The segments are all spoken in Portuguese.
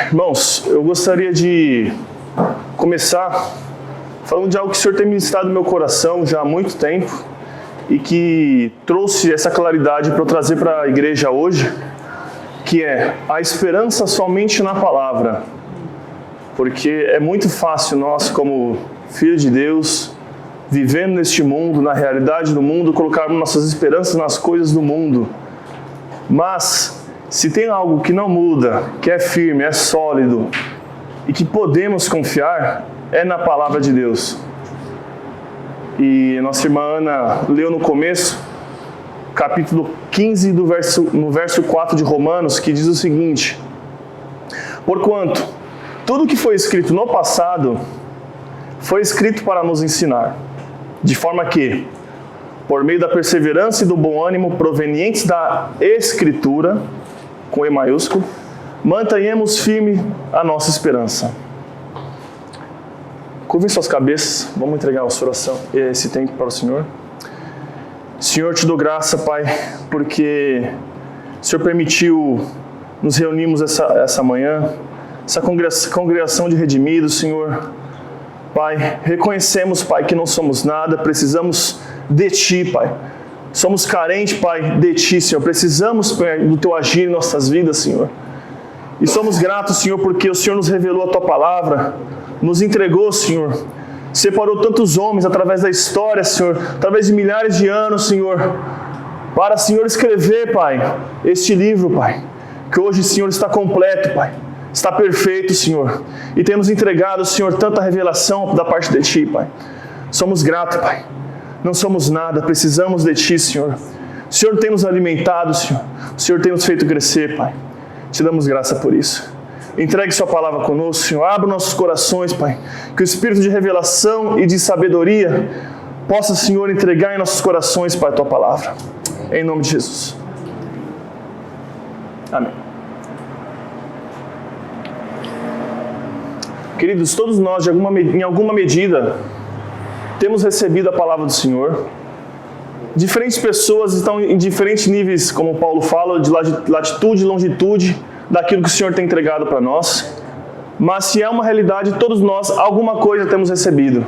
Irmãos, eu gostaria de começar falando de algo que o Senhor tem ministrado no meu coração já há muito tempo e que trouxe essa claridade para eu trazer para a igreja hoje, que é a esperança somente na palavra. Porque é muito fácil nós, como filhos de Deus, vivendo neste mundo, na realidade do mundo, colocarmos nossas esperanças nas coisas do mundo. Mas, se tem algo que não muda, que é firme, é sólido e que podemos confiar, é na palavra de Deus. E nossa irmã Ana leu no começo, capítulo 15, no verso 4 de Romanos, que diz o seguinte: porquanto tudo que foi escrito no passado foi escrito para nos ensinar, de forma que, por meio da perseverança e do bom ânimo provenientes da Escritura, com E maiúsculo, mantenhamos firme a nossa esperança. Curvem suas cabeças, vamos entregar esse tempo para o Senhor. Senhor, te dou graça, Pai, porque o Senhor permitiu nos reunirmos essa manhã, essa congregação de redimidos, Senhor. Pai, reconhecemos, Pai, que não somos nada, precisamos de Ti, Pai. Somos carentes, Pai, de Ti, Senhor. Precisamos, Pai, do Teu agir em nossas vidas, Senhor. E somos gratos, Senhor, porque o Senhor nos revelou a Tua palavra, nos entregou, Senhor. Separou tantos homens através da história, Senhor, através de milhares de anos, Senhor, para, Senhor, escrever, Pai, este livro, Pai, que hoje, Senhor, está completo, Pai. Está perfeito, Senhor. E temos entregado, Senhor, tanta revelação da parte de Ti, Pai. Somos gratos, Pai. Não somos nada, precisamos de Ti, Senhor. O Senhor tem nos alimentado, Senhor. O Senhor tem nos feito crescer, Pai. Te damos graça por isso. Entregue Sua palavra conosco, Senhor. Abra nossos corações, Pai. Que o Espírito de revelação e de sabedoria possa, Senhor, entregar em nossos corações, Pai, a Tua palavra. Em nome de Jesus. Amém. Queridos, todos nós, em alguma medida, temos recebido a palavra do Senhor. Diferentes pessoas estão em diferentes níveis, como Paulo fala, de latitude e longitude daquilo que o Senhor tem entregado para nós. Mas se é uma realidade, todos nós, alguma coisa temos recebido.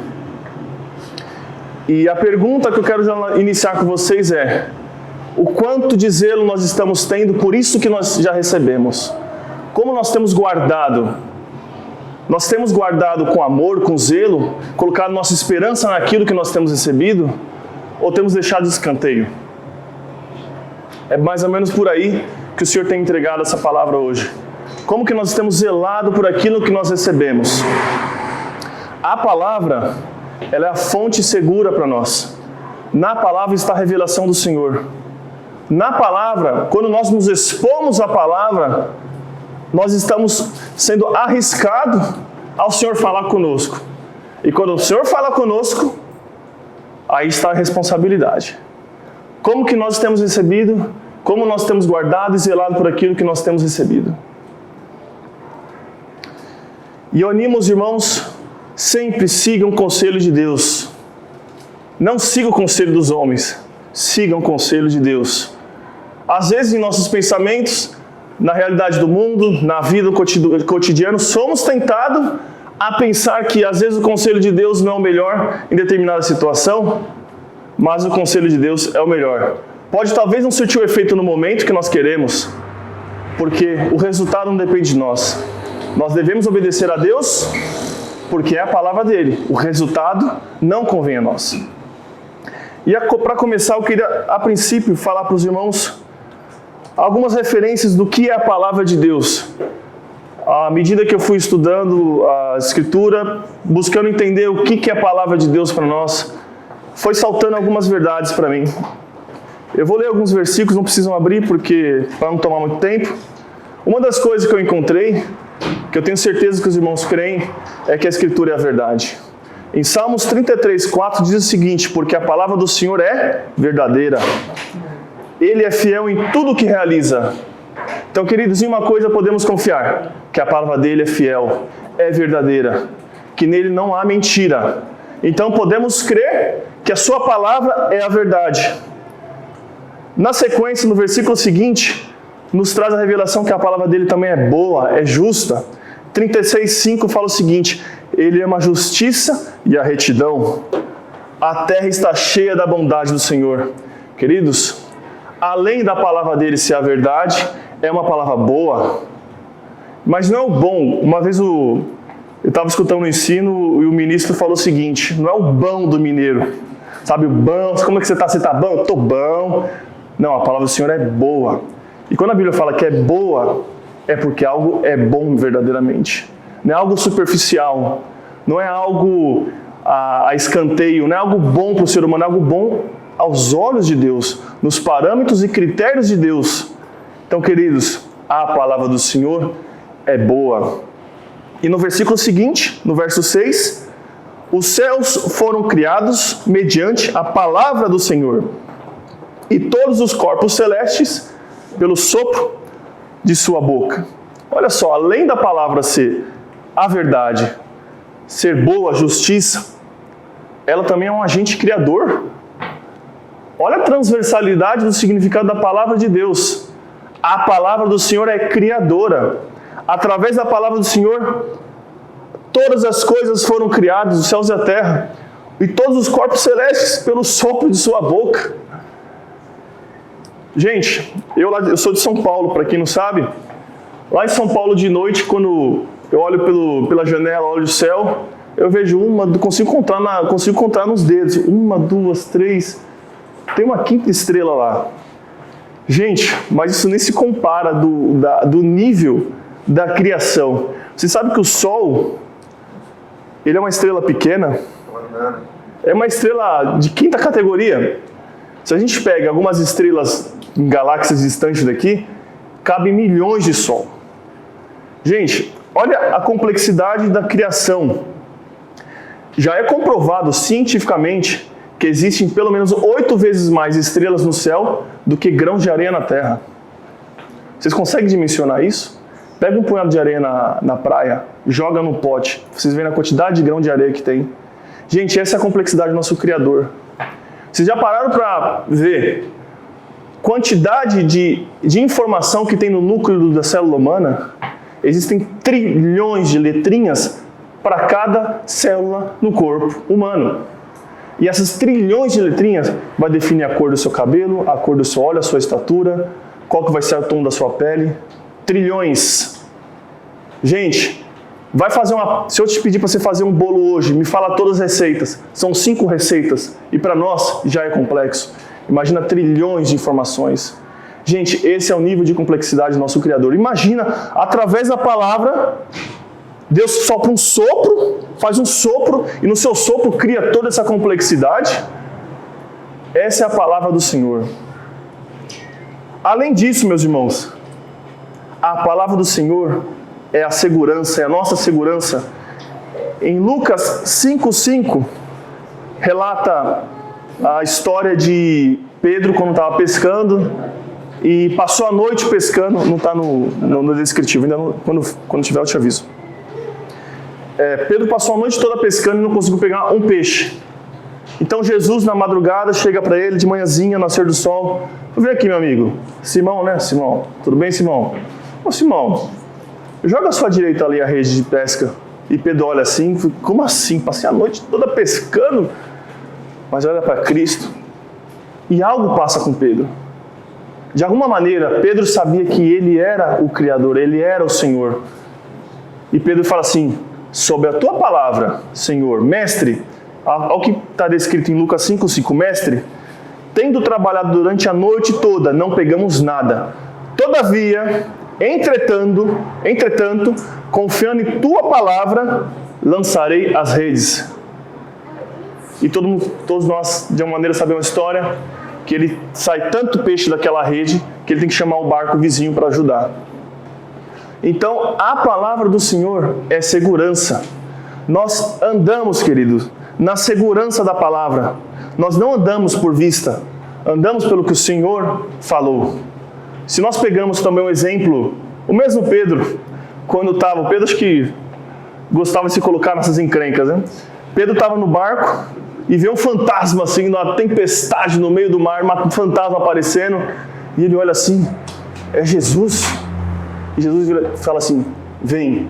E a pergunta que eu quero já iniciar com vocês é: o quanto de zelo nós estamos tendo por isso que nós já recebemos? Como nós temos guardado? Nós temos guardado com amor, com zelo, colocado nossa esperança naquilo que nós temos recebido? Ou temos deixado de escanteio? É mais ou menos por aí que o Senhor tem entregado essa palavra hoje. Como que nós temos zelado por aquilo que nós recebemos? A palavra, ela é a fonte segura para nós. Na palavra está a revelação do Senhor. Na palavra, quando nós nos expomos à palavra, nós estamos sendo arriscados ao Senhor falar conosco. E quando o Senhor fala conosco, aí está a responsabilidade. Como que nós temos recebido? Como nós temos guardado e zelado por aquilo que nós temos recebido? E eu animo os irmãos, sempre sigam o conselho de Deus. Não sigam o conselho dos homens, sigam o conselho de Deus. Às vezes em nossos pensamentos, na realidade do mundo, na vida cotidiana, somos tentados a pensar que às vezes o conselho de Deus não é o melhor em determinada situação, mas o conselho de Deus é o melhor. Pode talvez não surtir o efeito no momento que nós queremos, porque o resultado não depende de nós. Nós devemos obedecer a Deus, porque é a palavra dele. O resultado não convém a nós. E para começar, eu queria, a princípio, falar para os irmãos algumas referências do que é a palavra de Deus. À medida que eu fui estudando a Escritura, buscando entender o que é a palavra de Deus para nós, foi saltando algumas verdades para mim. Eu vou ler alguns versículos, não precisam abrir, porque para não tomar muito tempo. Uma das coisas que eu encontrei, que eu tenho certeza que os irmãos creem, é que a Escritura é a verdade. Em Salmos 33:4 diz o seguinte: porque a palavra do Senhor é verdadeira. Ele é fiel em tudo o que realiza. Então, queridos, em uma coisa podemos confiar: que a palavra dele é fiel, é verdadeira, que nele não há mentira. Então, podemos crer que a sua palavra é a verdade. Na sequência, no versículo seguinte, nos traz a revelação que a palavra dele também é boa, é justa. 36:5 fala o seguinte: ele ama a justiça e a retidão. A terra está cheia da bondade do Senhor. Queridos, além da palavra dele ser a verdade, é uma palavra boa. Mas não é o bom. Uma vez eu estava escutando um ensino e o ministro falou o seguinte: não é o bom do mineiro. Sabe, o bom, como é que você está? Você está bom? Eu estou bom. Não, a palavra do Senhor é boa. E quando a Bíblia fala que é boa, é porque algo é bom verdadeiramente. Não é algo superficial. Não é algo a escanteio. Não é algo bom para o ser humano. É algo bom aos olhos de Deus, nos parâmetros e critérios de Deus. Então, queridos, a palavra do Senhor é boa. E no versículo seguinte, no verso 6, os céus foram criados mediante a palavra do Senhor, e todos os corpos celestes pelo sopro de sua boca. Olha só, além da palavra ser a verdade, ser boa, justiça, ela também é um agente criador. Olha a transversalidade do significado da palavra de Deus. A palavra do Senhor é criadora. Através da palavra do Senhor, todas as coisas foram criadas, os céus e a terra, e todos os corpos celestes pelo sopro de sua boca. Gente, eu sou de São Paulo, para quem não sabe. Lá em São Paulo de noite, quando eu olho pela janela, olho o céu, eu vejo consigo contar nos dedos. 1, 2, 3, tem uma 5ª estrela lá. Gente, mas isso nem se compara do nível da criação. Você sabe que o Sol, ele é uma estrela pequena, é uma estrela de 5ª categoria. Se a gente pega algumas estrelas em galáxias distantes daqui, cabem milhões de Sol. Gente, olha a complexidade da criação. Já é comprovado cientificamente que existem pelo menos 8 vezes mais estrelas no céu do que grãos de areia na Terra. Vocês conseguem dimensionar isso? Pega um punhado de areia na praia, joga num pote, vocês veem a quantidade de grão de areia que tem. Gente, essa é a complexidade do nosso Criador. Vocês já pararam para ver quantidade de informação que tem no núcleo da célula humana? Existem trilhões de letrinhas para cada célula no corpo humano. E essas trilhões de letrinhas vai definir a cor do seu cabelo, a cor do seu olho, a sua estatura, qual que vai ser o tom da sua pele. Trilhões. Gente, se eu te pedir para você fazer um bolo hoje, me fala todas as receitas. São 5 receitas. E para nós já é complexo. Imagina trilhões de informações. Gente, esse é o nível de complexidade do nosso Criador. Imagina, através da palavra, Deus sopra um sopro, faz um sopro, e no seu sopro cria toda essa complexidade. Essa é a palavra do Senhor. Além disso, meus irmãos, a palavra do Senhor é a segurança, é a nossa segurança. Em Lucas 5:5, relata a história de Pedro quando estava pescando e passou a noite pescando. Não está no descritivo, ainda quando tiver eu te aviso. Pedro passou a noite toda pescando e não conseguiu pegar um peixe. Então Jesus, na madrugada, chega para ele de manhãzinha, nascer do sol. Vem aqui, meu amigo. Simão, né? Simão. Tudo bem, Simão? Ô, Simão, joga à sua direita ali a rede de pesca. E Pedro olha assim, como assim? Passei a noite toda pescando? Mas olha para Cristo. E algo passa com Pedro. De alguma maneira, Pedro sabia que ele era o Criador, ele era o Senhor. E Pedro fala assim: sob a tua palavra, Senhor, mestre, ao que está descrito em Lucas 5:5, mestre, tendo trabalhado durante a noite toda, não pegamos nada. Todavia, entretanto, confiando em tua palavra, lançarei as redes. E todos nós, de uma maneira, sabemos a história, que ele sai tanto peixe daquela rede, que ele tem que chamar o barco vizinho para ajudar. Então, a palavra do Senhor é segurança. Nós andamos, queridos, na segurança da palavra. Nós não andamos por vista, andamos pelo que o Senhor falou. Se nós pegamos também um exemplo, o mesmo Pedro, quando estava... Pedro acho que gostava de se colocar nessas encrencas, né? Pedro estava no barco e vê um fantasma assim, uma tempestade no meio do mar, um fantasma aparecendo, e ele olha assim: é Jesus. E Jesus fala assim, vem.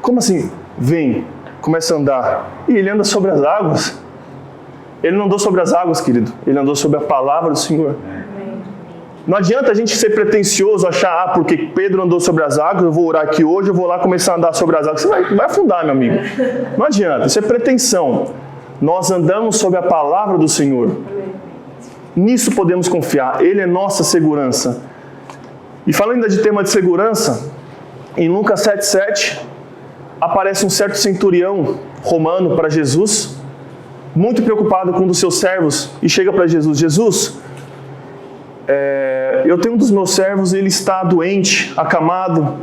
Como assim? Vem. Começa a andar. E ele anda sobre as águas. Ele não andou sobre as águas, querido. Ele andou sobre a palavra do Senhor. Não adianta a gente ser pretensioso, achar, porque Pedro andou sobre as águas, eu vou orar aqui hoje, eu vou lá começar a andar sobre as águas. Você vai afundar, meu amigo. Não adianta, isso é pretensão. Nós andamos sobre a palavra do Senhor. Nisso podemos confiar. Ele é nossa segurança. E falando ainda de tema de segurança, em Lucas 7,7, aparece um certo centurião romano para Jesus, muito preocupado com um dos seus servos, e chega para Jesus, Jesus, eu tenho um dos meus servos, ele está doente, acamado,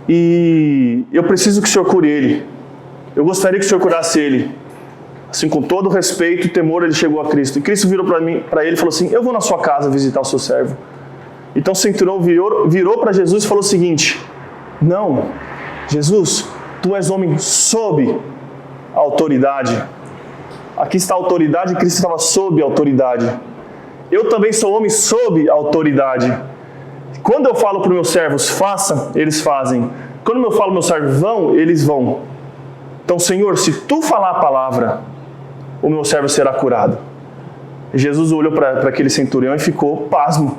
e eu preciso que o Senhor cure ele. Eu gostaria que o Senhor curasse ele. Assim, com todo respeito e temor, ele chegou a Cristo. E Cristo virou para ele e falou assim, eu vou na sua casa visitar o seu servo. Então o centurião virou para Jesus e falou o seguinte, não, Jesus, tu és homem sob a autoridade. Aqui está a autoridade, Cristo estava sob a autoridade. Eu também sou homem sob a autoridade. Quando eu falo para os meus servos, façam, eles fazem. Quando eu falo para os meus servos, vão, eles vão. Então, Senhor, se tu falar a palavra, o meu servo será curado. Jesus olhou para aquele centurião e ficou pasmo,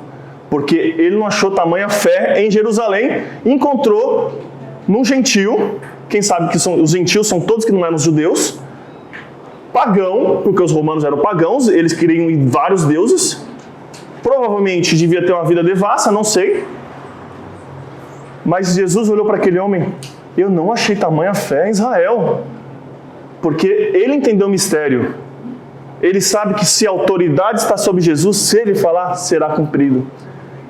porque ele não achou tamanha fé em Jerusalém, encontrou num gentil, quem sabe que os gentios são todos que não eram os judeus, pagão, porque os romanos eram pagãos, eles queriam em vários deuses, provavelmente devia ter uma vida devassa, não sei, mas Jesus olhou para aquele homem, eu não achei tamanha fé em Israel, porque ele entendeu o mistério, ele sabe que se a autoridade está sobre Jesus, se ele falar, será cumprido,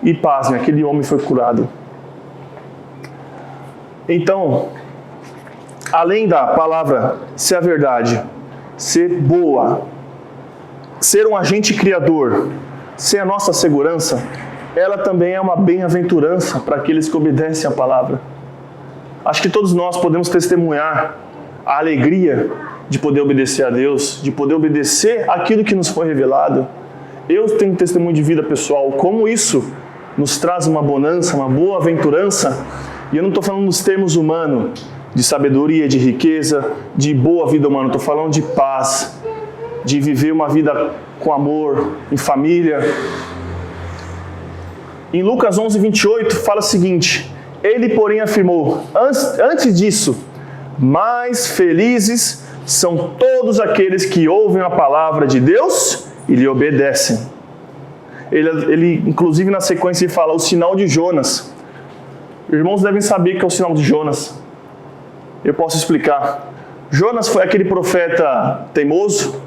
e pasme, aquele homem foi curado. Então, além da palavra ser a verdade, ser boa, ser um agente criador, ser a nossa segurança, ela também é uma bem-aventurança para aqueles que obedecem à palavra. Acho que todos nós podemos testemunhar a alegria de poder obedecer a Deus, de poder obedecer aquilo que nos foi revelado. Eu tenho testemunho de vida pessoal, como isso nos traz uma bonança, uma boa aventurança, e eu não estou falando nos termos humanos, de sabedoria, de riqueza, de boa vida humana, estou falando de paz, de viver uma vida com amor, em família. Em Lucas 11:28 fala o seguinte, ele porém afirmou, antes disso, mais felizes são todos aqueles que ouvem a palavra de Deus e lhe obedecem. Ele inclusive na sequência ele fala o sinal de Jonas. Irmãos devem saber que é o sinal de Jonas. Eu posso explicar. Jonas foi aquele profeta teimoso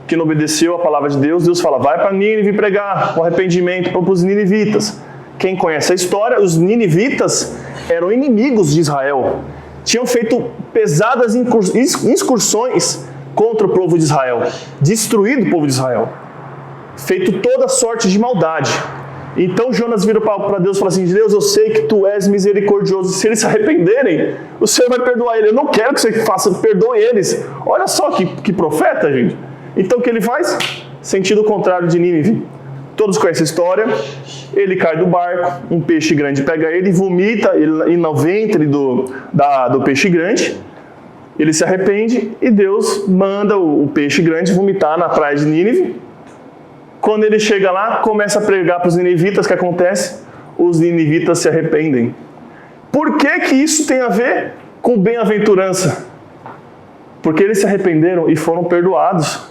que não obedeceu a palavra de Deus. Deus fala, vai para Nínive pregar o arrependimento para os ninivitas. Quem conhece a história, os ninivitas eram inimigos de Israel. Tinham feito pesadas incursões contra o povo de Israel. Destruído o povo de Israel. Feito toda sorte de maldade. Então Jonas vira para Deus e fala assim, Deus, eu sei que tu és misericordioso, se eles se arrependerem, o Senhor vai perdoar eles, eu não quero que você faça, perdoe eles. Olha só que profeta, gente. Então o que ele faz? Sentido contrário de Nínive. Todos conhecem a história, ele cai do barco, um peixe grande pega ele e vomita ele no ventre do peixe grande, ele se arrepende e Deus manda o peixe grande vomitar na praia de Nínive. Quando ele chega lá, começa a pregar para os ninivitas, o que acontece? Os ninivitas se arrependem. Por que isso tem a ver com bem-aventurança? Porque eles se arrependeram e foram perdoados.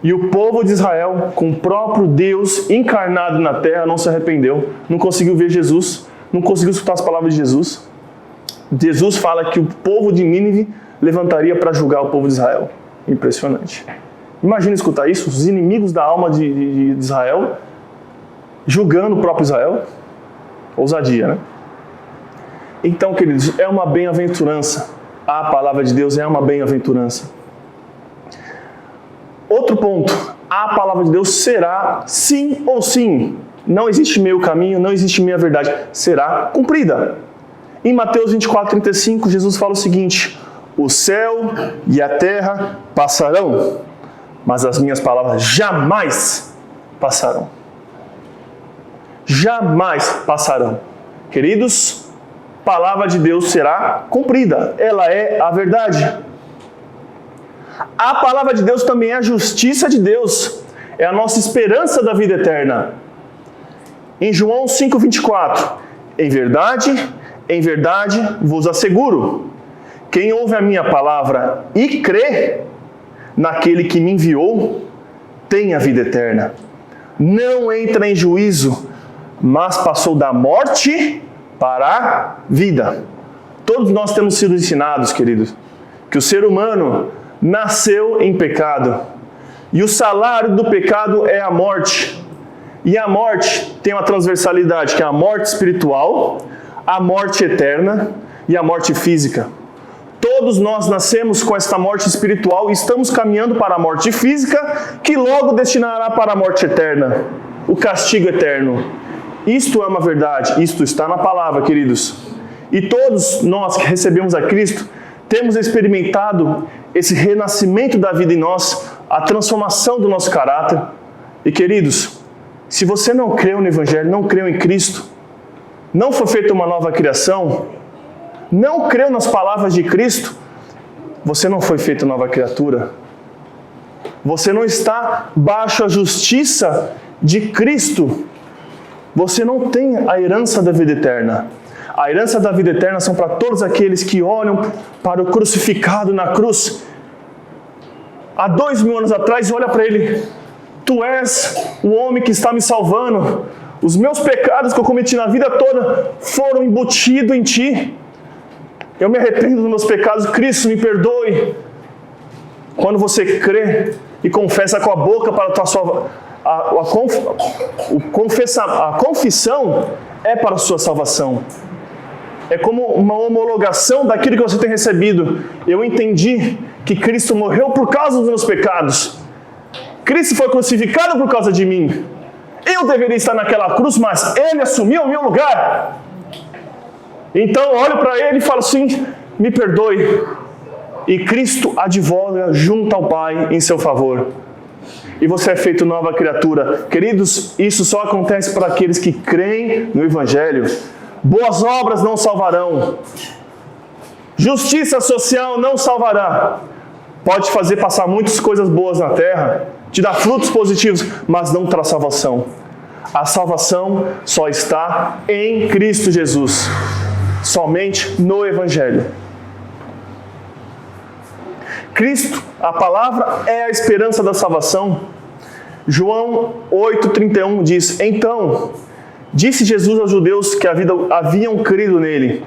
E o povo de Israel, com o próprio Deus encarnado na terra, não se arrependeu. Não conseguiu ver Jesus, não conseguiu escutar as palavras de Jesus. Jesus fala que o povo de Nínive levantaria para julgar o povo de Israel. Impressionante. Imagina escutar isso, os inimigos da alma de Israel, julgando o próprio Israel. Ousadia, né? Então, queridos, é uma bem-aventurança. A palavra de Deus é uma bem-aventurança. Outro ponto, a palavra de Deus será sim ou sim. Não existe meio caminho, não existe meia verdade. Será cumprida. Em Mateus 24:35, Jesus fala o seguinte, o céu e a terra passarão, mas as minhas palavras jamais passarão. jamais passarão. Queridos, a palavra de Deus será cumprida. Ela é a verdade. A palavra de Deus também é a justiça de Deus. É a nossa esperança da vida eterna. Em João 5,24, em verdade vos asseguro, quem ouve a minha palavra e crê naquele que me enviou, tem a vida eterna. Não entra em juízo, mas passou da morte para a vida. Todos nós temos sido ensinados, queridos, que o ser humano nasceu em pecado. E o salário do pecado é a morte. E a morte tem uma transversalidade, que é a morte espiritual, a morte eterna e a morte física. Todos nós nascemos com esta morte espiritual e estamos caminhando para a morte física, que logo destinará para a morte eterna, o castigo eterno. Isto é uma verdade, isto está na palavra, queridos. E todos nós que recebemos a Cristo, temos experimentado esse renascimento da vida em nós, a transformação do nosso caráter. E queridos, se você não creu no Evangelho, não creu em Cristo, não foi feita uma nova criação, não creu nas palavras de Cristo, você não foi feita nova criatura. Você não está baixo a justiça de Cristo. Você não tem a herança da vida eterna. A herança da vida eterna são para todos aqueles que olham para o crucificado na cruz. Há 2000 anos atrás, olha para ele. Tu és o homem que está me salvando. Os meus pecados que eu cometi na vida toda foram embutidos em ti. Eu me arrependo dos meus pecados. Cristo, me perdoe. Quando você crê e confessa com a boca para a tua salvação, a confissão é para a sua salvação. É como uma homologação daquilo que você tem recebido. Eu entendi que Cristo morreu por causa dos meus pecados. Cristo foi crucificado por causa de mim. Eu deveria estar naquela cruz, mas Ele assumiu o meu lugar. Então eu olho para Ele e falo assim, me perdoe. E Cristo advoga junto ao Pai em seu favor. E você é feito nova criatura. Queridos, isso só acontece para aqueles que creem no Evangelho. Boas obras não salvarão. Justiça social não salvará. Pode fazer passar muitas coisas boas na terra, te dar frutos positivos, mas não traz salvação. A salvação só está em Cristo Jesus. Somente no Evangelho. Cristo, a palavra, é a esperança da salvação. João 8,31 diz, então, disse Jesus aos judeus que haviam crido nele,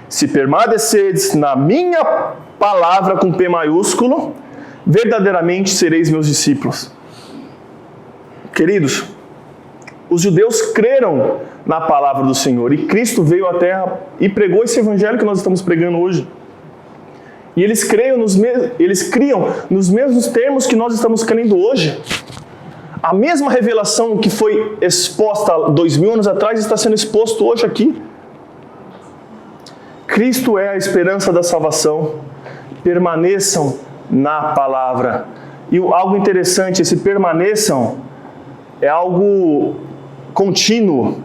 se permanecerdes na minha palavra com P maiúsculo, verdadeiramente sereis meus discípulos. Queridos, os judeus creram na palavra do Senhor e Cristo veio à terra e pregou esse evangelho que nós estamos pregando hoje. E eles criam nos mesmos termos que nós estamos crendo hoje. A mesma revelação que foi exposta há 2000 anos atrás está sendo exposto hoje aqui. Cristo é a esperança da salvação. Permaneçam na palavra. E algo interessante, esse permaneçam é algo contínuo.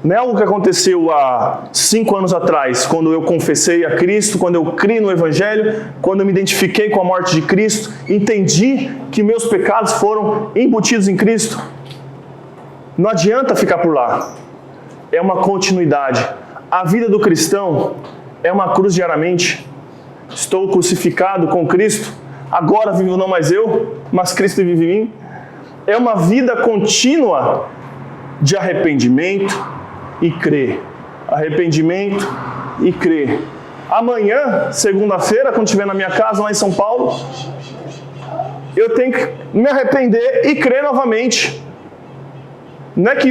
Não é algo que aconteceu há 5 anos atrás, quando eu confessei a Cristo, quando eu criei no Evangelho, quando eu me identifiquei com a morte de Cristo, entendi que meus pecados foram embutidos em Cristo. Não adianta ficar por lá. É uma continuidade. A vida do cristão é uma cruz diariamente. Estou crucificado com Cristo. Agora vivo não mais eu, mas Cristo vive em mim. É uma vida contínua de arrependimento e crer. Arrependimento e crer. Amanhã, segunda-feira, quando estiver na minha casa lá em São Paulo, eu tenho que me arrepender e crer novamente. Não é que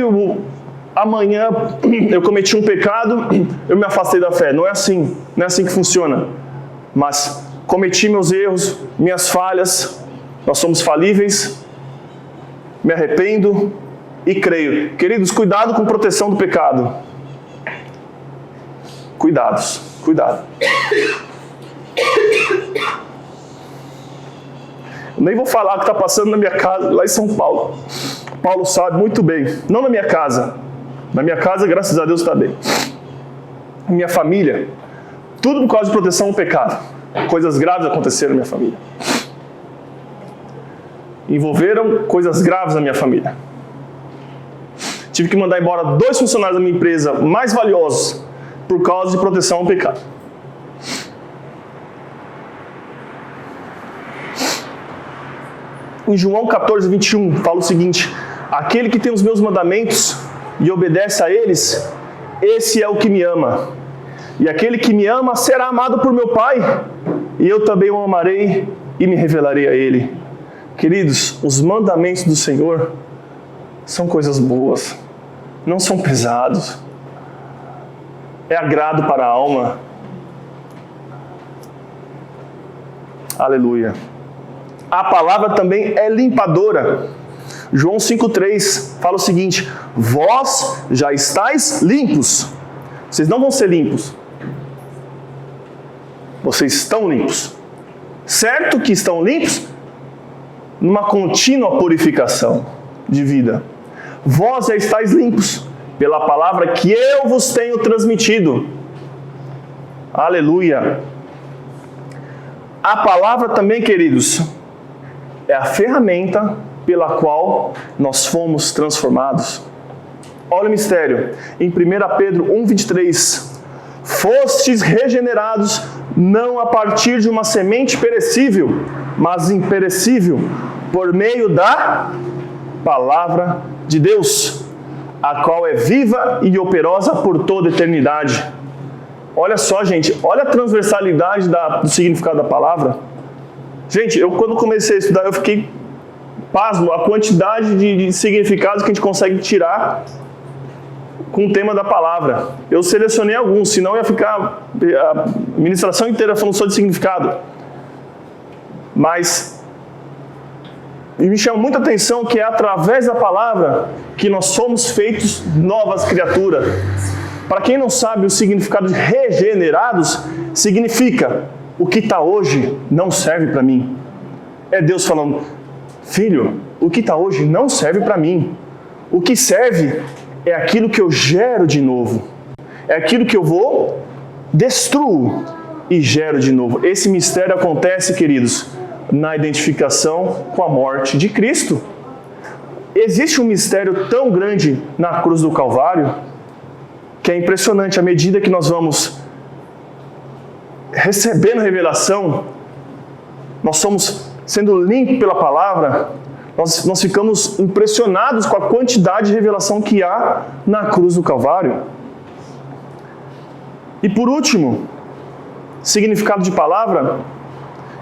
amanhã eu cometi um pecado, eu me afastei da fé. Não é assim. Não é assim que funciona. Mas cometi meus erros, minhas falhas. Nós somos falíveis. Me arrependo e creio. Queridos, cuidado com proteção do pecado. Cuidado. Eu nem vou falar o que está passando na minha casa, lá em São Paulo. Paulo sabe muito bem. Não na minha casa, Na minha casa, graças a Deus, está bem. Minha família, tudo por causa de proteção ao pecado. Coisas graves aconteceram na minha família. Envolveram coisas graves na minha família. Tive que mandar embora 2 funcionários da minha empresa mais valiosos por causa de proteção ao pecado. Em João 14, 21, fala o seguinte: aquele que tem os meus mandamentos e obedece a eles, esse é o que me ama. E aquele que me ama será amado por meu Pai, e eu também o amarei e me revelarei a ele. Queridos, os mandamentos do Senhor são coisas boas, não são pesados. É agrado para a alma. Aleluia. A palavra também é limpadora. João 5,3 fala o seguinte: vós já estáis limpos. Vocês não vão ser limpos. Vocês estão limpos. Certo que estão limpos numa contínua purificação de vida. Vós já estáis limpos pela palavra que eu vos tenho transmitido. Aleluia. A palavra também, queridos, é a ferramenta pela qual nós fomos transformados. Olha o mistério. Em 1 Pedro 1,23. Fostes regenerados não a partir de uma semente perecível, mas imperecível, por meio da palavra de Deus, a qual é viva e operosa por toda a eternidade. Olha só, gente, olha a transversalidade do significado da palavra. Gente, eu quando comecei a estudar, eu fiquei pasmo a quantidade de significados que a gente consegue tirar com o tema da palavra. Eu selecionei alguns, senão ia ficar a ministração inteira falando só de significado. Mas me chama muita atenção que é através da palavra que nós somos feitos novas criaturas. Para quem não sabe, o significado de regenerados significa: o que está hoje não serve para mim. É Deus falando: filho, o que está hoje não serve para mim. O que serve é aquilo que eu gero de novo. É aquilo que eu vou, destruo e gero de novo. Esse mistério acontece, queridos, na identificação com a morte de Cristo. Existe um mistério tão grande na cruz do Calvário que é impressionante. À medida que nós vamos recebendo revelação, nós somos sendo limpos pela palavra, nós ficamos impressionados com a quantidade de revelação que há na cruz do Calvário. E por último, significado de palavra,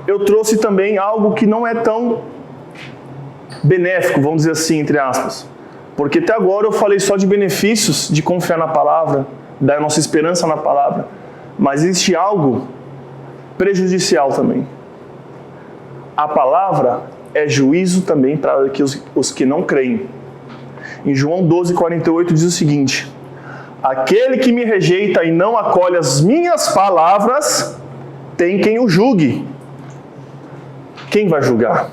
eu trouxe também algo que não é tão benéfico, vamos dizer assim, entre aspas. Porque até agora eu falei só de benefícios de confiar na palavra, da nossa esperança na palavra. Mas existe algo prejudicial também. A palavra é juízo também para os que não creem. Em João 12,48 diz o seguinte: aquele que me rejeita e não acolhe as minhas palavras, tem quem o julgue. Quem vai julgar?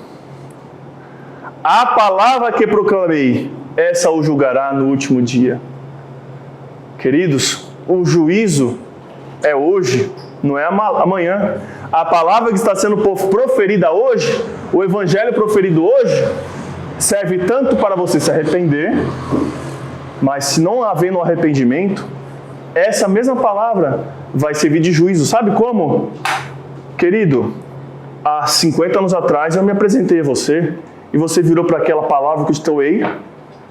A palavra que proclamei, essa o julgará no último dia. Queridos, o juízo é hoje, não é amanhã. A palavra que está sendo proferida hoje, o evangelho proferido hoje, serve tanto para você se arrepender, mas se não havendo arrependimento, essa mesma palavra vai servir de juízo. Sabe como? Querido, há 50 anos atrás eu me apresentei a você e você virou para aquela palavra que eu te doei.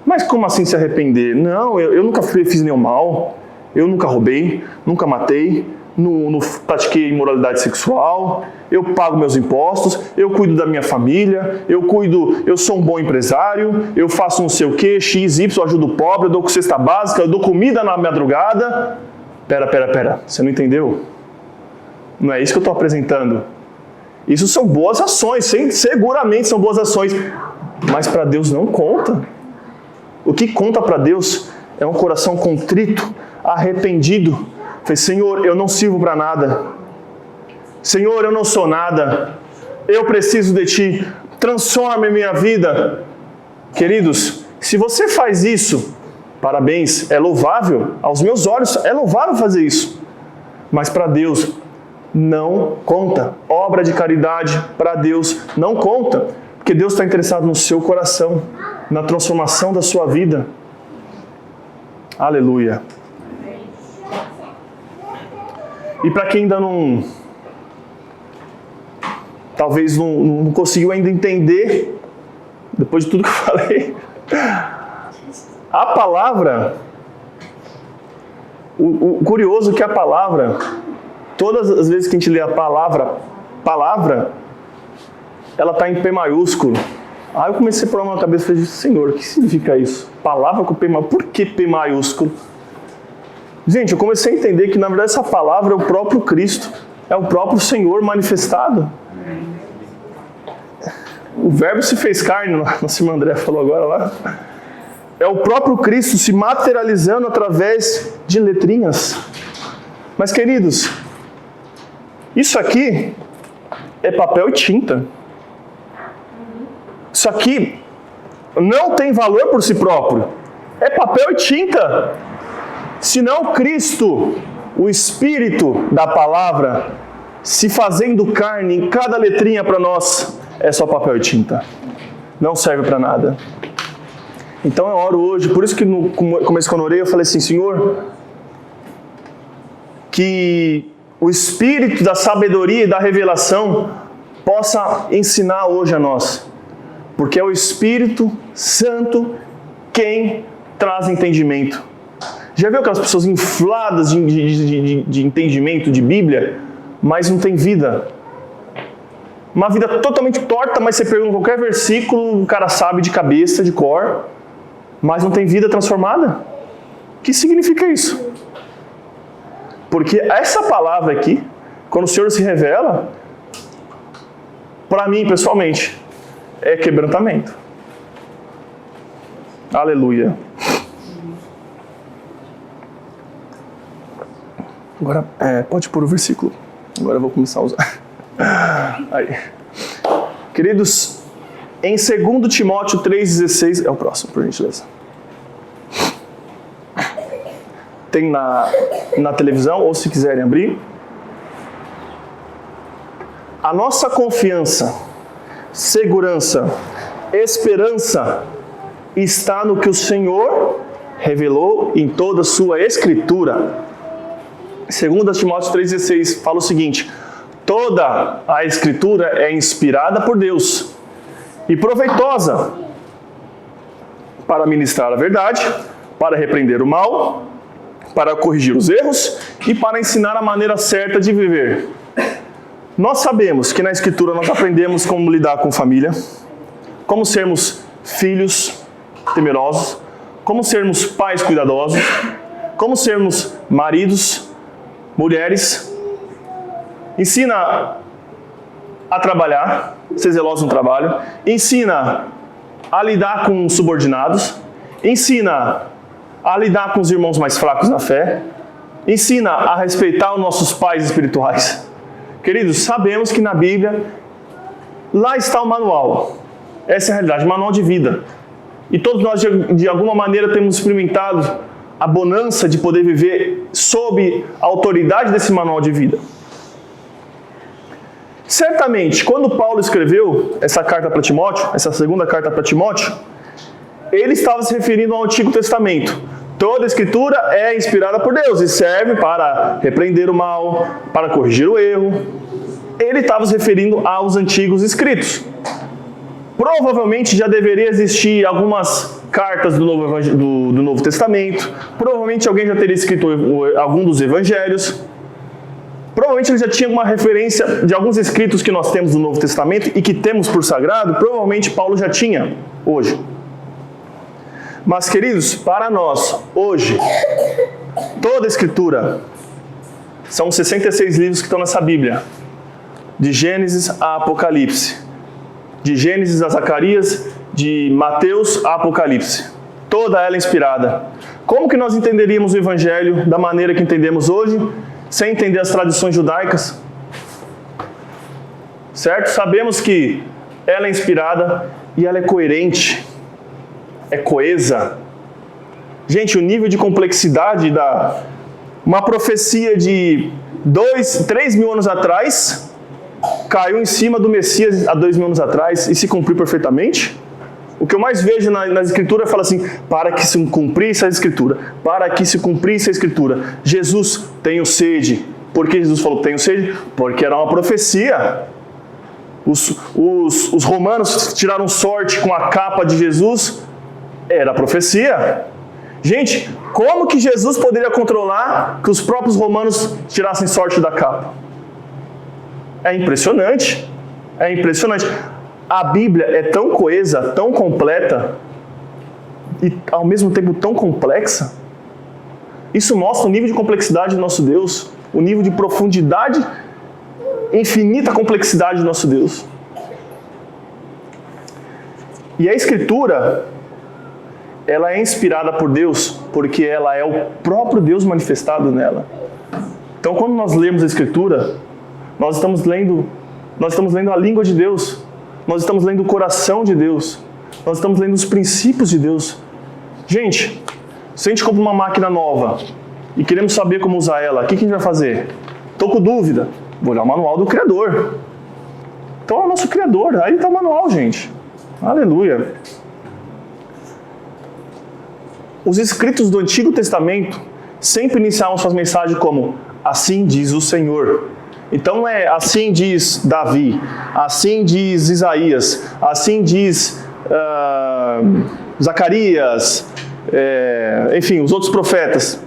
Mas como assim se arrepender? Não, eu nunca fiz nenhum mal, eu nunca roubei, nunca matei, não pratiquei imoralidade sexual, eu pago meus impostos, eu cuido da minha família, eu sou um bom empresário, eu faço não sei o que, x, y, eu ajudo o pobre, eu dou cesta básica, eu dou comida na madrugada. Pera, você não entendeu? Não é isso que eu estou apresentando. Isso são boas ações, seguramente são boas ações, mas para Deus não conta. O que conta para Deus é um coração contrito, arrependido. Falei: Senhor, eu não sirvo para nada. Senhor, eu não sou nada. Eu preciso de Ti. Transforme a minha vida. Queridos, se você faz isso, Parabéns, é louvável, aos meus olhos é louvável fazer isso. Mas para Deus não conta. Obra de caridade para Deus não conta. Porque Deus está interessado no seu coração, na transformação da sua vida. Aleluia. E para quem ainda talvez não conseguiu ainda entender, depois de tudo que eu falei, a palavra, o curioso é que a palavra, todas as vezes que a gente lê a palavra, ela está em P maiúsculo. Aí eu comecei a pôr na cabeça e falei, Senhor, o que significa isso? Palavra com P maiúsculo, por que P maiúsculo? Gente, eu comecei a entender que na verdade essa palavra é o próprio Cristo, é o próprio Senhor manifestado. O verbo se fez carne, nossa irmã André falou agora lá. É o próprio Cristo se materializando através de letrinhas. Mas queridos, isso aqui é papel e tinta. Isso aqui não tem valor por si próprio. É papel e tinta. Senão Cristo, o Espírito da palavra, se fazendo carne em cada letrinha para nós, é só papel e tinta. Não serve para nada. Então eu oro hoje, por isso que no começo quando eu orei, eu falei assim, Senhor, que o Espírito da sabedoria e da revelação possa ensinar hoje a nós. Porque é o Espírito Santo quem traz entendimento. Já viu aquelas pessoas infladas de entendimento de Bíblia, mas não tem vida? Uma vida totalmente torta, mas você pergunta qualquer versículo, o cara sabe de cabeça, de cor, mas não tem vida transformada? O que significa isso? Porque essa palavra aqui, quando o Senhor se revela, para mim, pessoalmente, é quebrantamento. Aleluia. Agora, pode pôr o versículo. Agora eu vou começar a usar. Aí. Queridos, em 2 Timóteo 3,16, é o próximo, por gentileza. Tem na televisão, ou se quiserem abrir. A nossa confiança, segurança, esperança está no que o Senhor revelou em toda a sua Escritura. 2 Timóteo 3,16 fala o seguinte: toda a Escritura é inspirada por Deus e proveitosa para ministrar a verdade, para repreender o mal, para corrigir os erros e para ensinar a maneira certa de viver. Nós sabemos que na Escritura nós aprendemos como lidar com família, como sermos filhos temerosos, como sermos pais cuidadosos, como sermos maridos, mulheres. Ensina a trabalhar, ser zeloso no trabalho. Ensina a lidar com subordinados. Ensina a lidar com os irmãos mais fracos na fé. Ensina a respeitar os nossos pais espirituais. Queridos, sabemos que na Bíblia, lá está o manual. Essa é a realidade, manual de vida. E todos nós, de alguma maneira, temos experimentado a bonança de poder viver sob a autoridade desse manual de vida. Certamente, quando Paulo escreveu essa carta para Timóteo, essa segunda carta para Timóteo, ele estava se referindo ao Antigo Testamento. Toda a Escritura é inspirada por Deus e serve para repreender o mal, para corrigir o erro. Ele estava se referindo aos antigos escritos. Provavelmente já deveria existir algumas cartas do Novo Testamento. Provavelmente alguém já teria escrito algum dos evangelhos. Provavelmente ele já tinha uma referência de alguns escritos que nós temos no Novo Testamento e que temos por sagrado. Provavelmente Paulo já tinha hoje. Mas, queridos, para nós, hoje, toda a Escritura, são 66 livros que estão nessa Bíblia, de Gênesis a Apocalipse, de Gênesis a Zacarias, de Mateus a Apocalipse, toda ela inspirada. Como que nós entenderíamos o Evangelho da maneira que entendemos hoje, sem entender as tradições judaicas? Certo? Sabemos que ela é inspirada e ela é coerente, é coesa. Gente, o nível de complexidade da... Uma profecia de 3 mil anos atrás caiu em cima do Messias há 2 mil anos atrás e se cumpriu perfeitamente. O que eu mais vejo na Escritura fala assim, para que se cumprisse a Escritura, para que se cumprisse a Escritura. Jesus, tenho sede. Por que Jesus falou tenho sede? Porque era uma profecia. Os romanos tiraram sorte com a capa de Jesus, era profecia. Gente, como que Jesus poderia controlar que os próprios romanos tirassem sorte da capa? É impressionante. É impressionante. A Bíblia é tão coesa, tão completa e ao mesmo tempo tão complexa. Isso mostra o nível de complexidade do nosso Deus, o nível de profundidade, infinita complexidade do nosso Deus. E a Escritura, ela é inspirada por Deus porque ela é o próprio Deus manifestado nela. Então, quando nós lemos a Escritura, nós estamos lendo a língua de Deus, nós estamos lendo o coração de Deus, nós estamos lendo os princípios de Deus. Gente, se a gente compra uma máquina nova e queremos saber como usar ela, o que a gente vai fazer? Estou com dúvida, vou olhar o manual do Criador. Então é o nosso Criador, aí está o manual, gente. Aleluia. Os escritos do Antigo Testamento sempre iniciavam suas mensagens como assim diz o Senhor. Então assim diz Davi, assim diz Isaías, assim diz Zacarias, enfim, os outros profetas.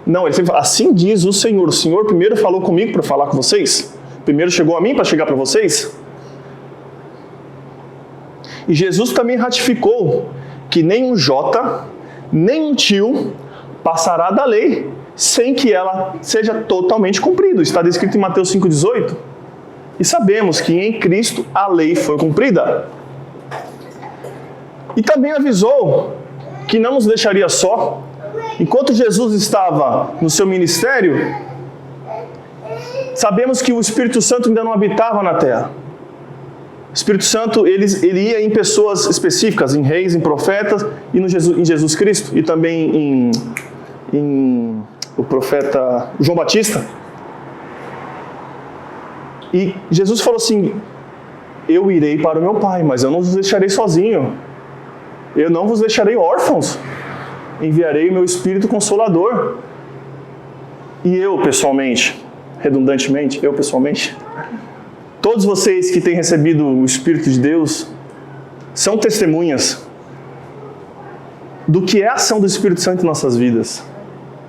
Não, ele sempre fala, assim diz o Senhor. O Senhor primeiro falou comigo para falar com vocês. Primeiro chegou a mim para chegar para vocês. E Jesus também ratificou que nem um jota, nem um tio passará da lei sem que ela seja totalmente cumprida. Está descrito em Mateus 5,18. E sabemos que em Cristo a lei foi cumprida. E também avisou que não nos deixaria só. Enquanto Jesus estava no seu ministério, sabemos que o Espírito Santo ainda não habitava na terra. O Espírito Santo ele ia em pessoas específicas, em reis, em profetas, e em Jesus Cristo, e também em o profeta João Batista. E Jesus falou assim, eu irei para o meu Pai, mas eu não vos deixarei sozinho. Eu não vos deixarei órfãos. Enviarei o meu Espírito Consolador. E eu, pessoalmente, redundantemente, todos vocês que têm recebido o Espírito de Deus são testemunhas do que é a ação do Espírito Santo em nossas vidas.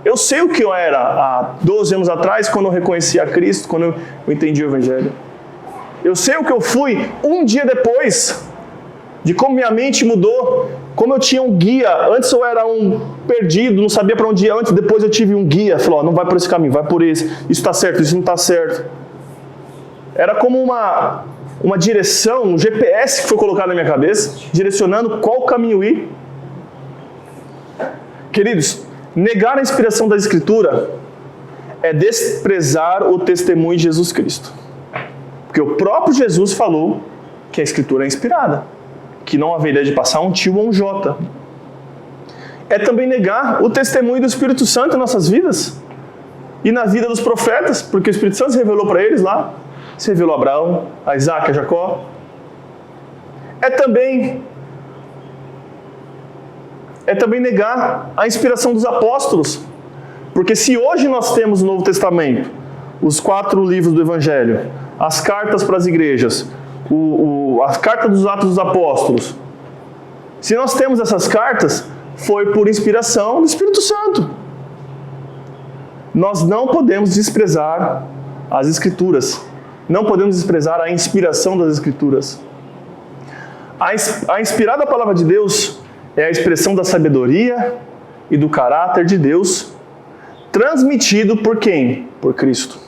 Eu sei o que eu era há 12 anos atrás, quando eu reconheci a Cristo, quando eu entendi o Evangelho. Eu sei o que eu fui um dia depois, de como minha mente mudou, como eu tinha um guia. Antes eu era um perdido, não sabia para onde ir antes, depois eu tive um guia. Falou, não vai por esse caminho, vai por esse. Isso está certo, isso não está certo. Era como uma direção, um GPS que foi colocado na minha cabeça, direcionando qual caminho ir. Queridos, negar a inspiração da Escritura é desprezar o testemunho de Jesus Cristo. Porque o próprio Jesus falou que a Escritura é inspirada, que não haveria de passar um tio ou um jota. É também negar o testemunho do Espírito Santo em nossas vidas e na vida dos profetas, porque o Espírito Santo se revelou para eles lá, se revelou a Abraão, a Isaac, a Jacó. É também negar a inspiração dos apóstolos, porque se hoje nós temos o Novo Testamento, os 4 livros do Evangelho, as cartas para as igrejas, a carta dos Atos dos Apóstolos, se nós temos essas cartas, foi por inspiração do Espírito Santo. Nós não podemos desprezar as Escrituras, não podemos desprezar a inspiração das Escrituras. A inspirada palavra de Deus é a expressão da sabedoria e do caráter de Deus, transmitido por quem? Por Cristo.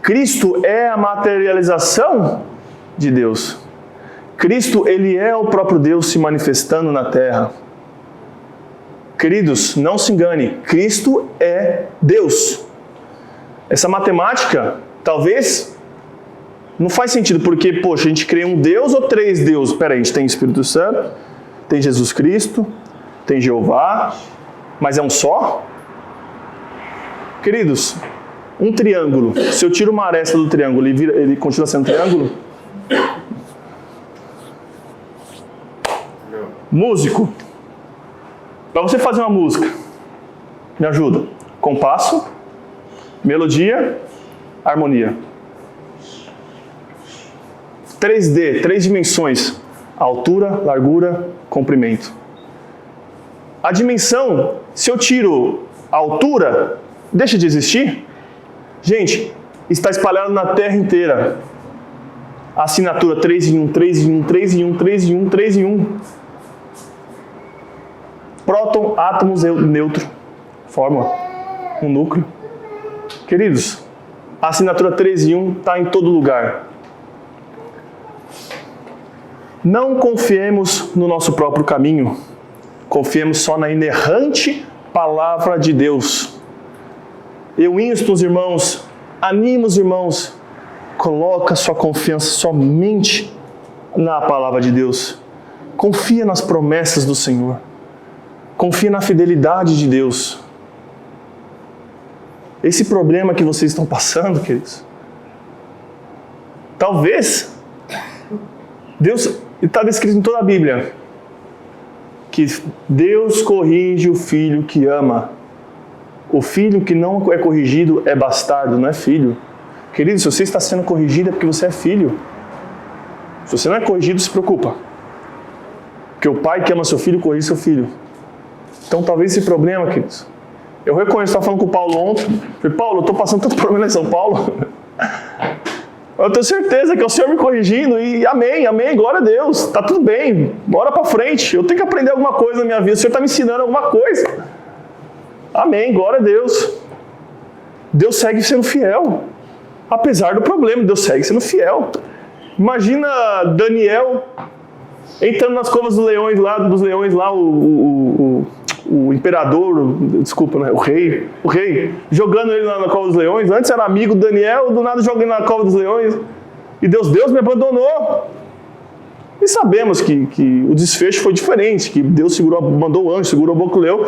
Cristo é a materialização de Deus. Cristo, ele é o próprio Deus se manifestando na terra. Queridos, não se engane, Cristo é Deus. Essa matemática, talvez, não faz sentido, porque, poxa, a gente crê um Deus ou 3 deuses? Peraí, a gente tem Espírito Santo, tem Jesus Cristo, tem Jeová, mas é um só? Queridos, um triângulo, se eu tiro uma aresta do triângulo, ele continua sendo um triângulo? Não. Músico, para você fazer uma música, me ajuda. Compasso, melodia, harmonia. 3D, 3 dimensões. Altura, largura, comprimento. A dimensão, se eu tiro a altura, deixa de existir? Gente, está espalhado na Terra inteira. A assinatura 3 em 1, 3 em 1, 3 em 1, 3 em 1, 3 em 1. Próton, átomos, nêutron. Fórmula. Um núcleo. Queridos, a assinatura 3 em 1 está em todo lugar. Não confiemos no nosso próprio caminho. Confiemos só na inerrante palavra de Deus. Eu insto os irmãos, animo os irmãos, coloca sua confiança somente na palavra de Deus. Confia nas promessas do Senhor. Confia na fidelidade de Deus. Esse problema que vocês estão passando, queridos, talvez Deus, está descrito em toda a Bíblia, que Deus corrige o filho que ama. O filho que não é corrigido é bastardo, não é filho. Querido, se você está sendo corrigido é porque você é filho. Se você não é corrigido, se preocupa. Porque o pai que ama seu filho, corrige seu filho. Então talvez esse problema, queridos, eu reconheço, estava falando com o Paulo ontem, falei, Paulo, eu estou passando tanto problema em São Paulo. Eu tenho certeza que é o Senhor me corrigindo e amém, glória a Deus, está tudo bem, bora para frente. Eu tenho que aprender alguma coisa na minha vida, o Senhor está me ensinando alguma coisa. Amém, glória a Deus. Deus segue sendo fiel. Apesar do problema, Deus segue sendo fiel. Imagina Daniel entrando nas covas dos leões lá, o imperador, desculpa, né? o rei, jogando ele na cova dos leões. Antes era amigo do Daniel, do nada joga ele na cova dos leões. E Deus me abandonou. E sabemos que o desfecho foi diferente, que Deus mandou o anjo, segurou a boca do leão.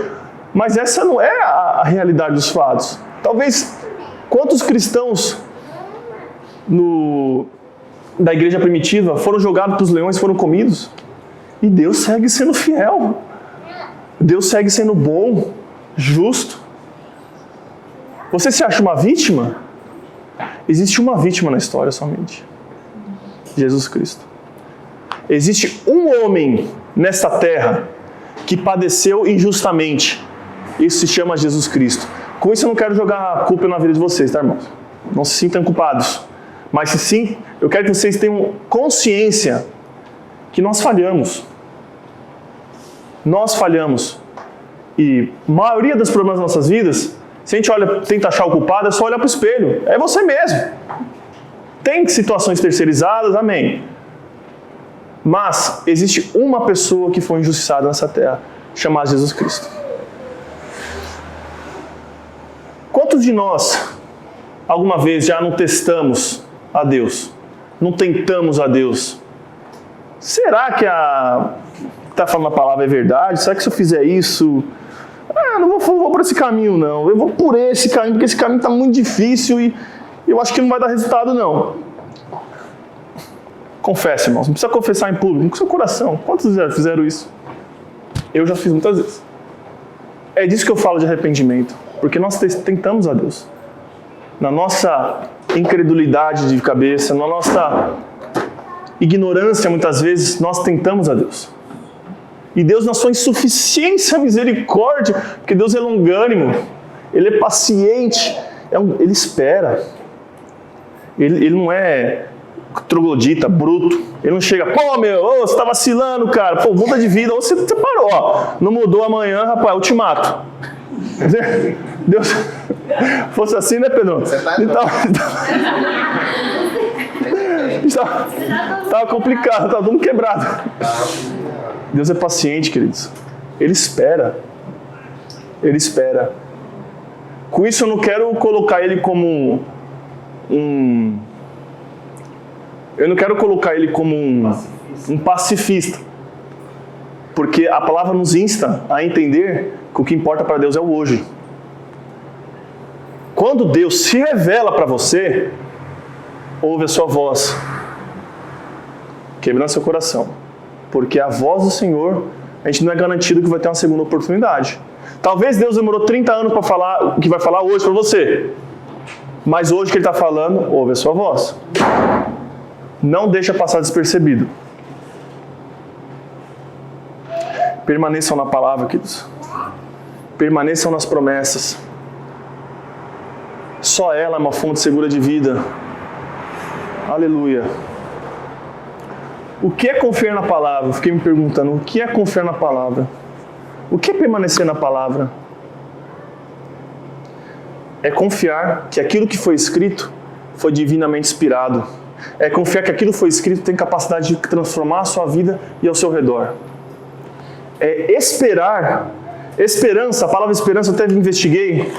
Mas essa não é a realidade dos fatos. Talvez, quantos cristãos da igreja primitiva foram jogados para os leões e foram comidos? E Deus segue sendo fiel. Deus segue sendo bom, justo. Você se acha uma vítima? Existe uma vítima na história somente. Jesus Cristo. Existe um homem nesta terra que padeceu injustamente. Isso se chama Jesus Cristo. Com isso eu não quero jogar a culpa na vida de vocês, tá, irmãos? Não se sintam culpados. Mas se sim, eu quero que vocês tenham consciência que nós falhamos. Nós falhamos. E a maioria dos problemas das nossas vidas, se a gente tenta achar o culpado, é só olhar para o espelho. É você mesmo. Tem situações terceirizadas, amém. Mas existe uma pessoa que foi injustiçada nessa terra, chamada Jesus Cristo. Quantos de nós, alguma vez, já não testamos a Deus? Não tentamos a Deus? Será que está falando a palavra é verdade? Será que se eu fizer isso... não vou por esse caminho, não. Eu vou por esse caminho, porque esse caminho está muito difícil e eu acho que não vai dar resultado, não. Confesse, irmãos. Não precisa confessar em público, com seu coração. Quantos já fizeram isso? Eu já fiz muitas vezes. É disso que eu falo de arrependimento. Porque nós tentamos a Deus. Na nossa incredulidade de cabeça, na nossa ignorância, muitas vezes, nós tentamos a Deus. E Deus, na sua insuficiência, misericórdia, porque Deus é longânimo, Ele é paciente, Ele espera. Ele não é troglodita, bruto. Ele não chega, você está vacilando, cara, muda de vida, ou você parou, não mudou amanhã, rapaz, eu te mato. Deus, fosse assim, né, Pedro? Estava complicado, estava tudo quebrado. Deus é paciente, queridos. Ele espera. Ele espera. Com isso eu não quero colocar ele como eu não quero colocar ele como um pacifista. Porque a palavra nos insta a entender que o que importa para Deus é o hoje. Quando Deus se revela para você, ouve a sua voz, quebrando seu coração. Porque a voz do Senhor, a gente não é garantido que vai ter uma segunda oportunidade. Talvez Deus demorou 30 anos para falar o que vai falar hoje para você. Mas hoje que Ele está falando, ouve a sua voz. Não deixa passar despercebido. Permaneçam na palavra, queridos. Permaneçam nas promessas. Só ela é uma fonte segura de vida. Aleluia. O que é confiar na palavra? Eu fiquei me perguntando, o que é confiar na palavra? O que é permanecer na palavra? É confiar que aquilo que foi escrito foi divinamente inspirado. É confiar que aquilo que foi escrito tem capacidade de transformar a sua vida e ao seu redor. É esperar. Esperança, a palavra esperança eu até investiguei.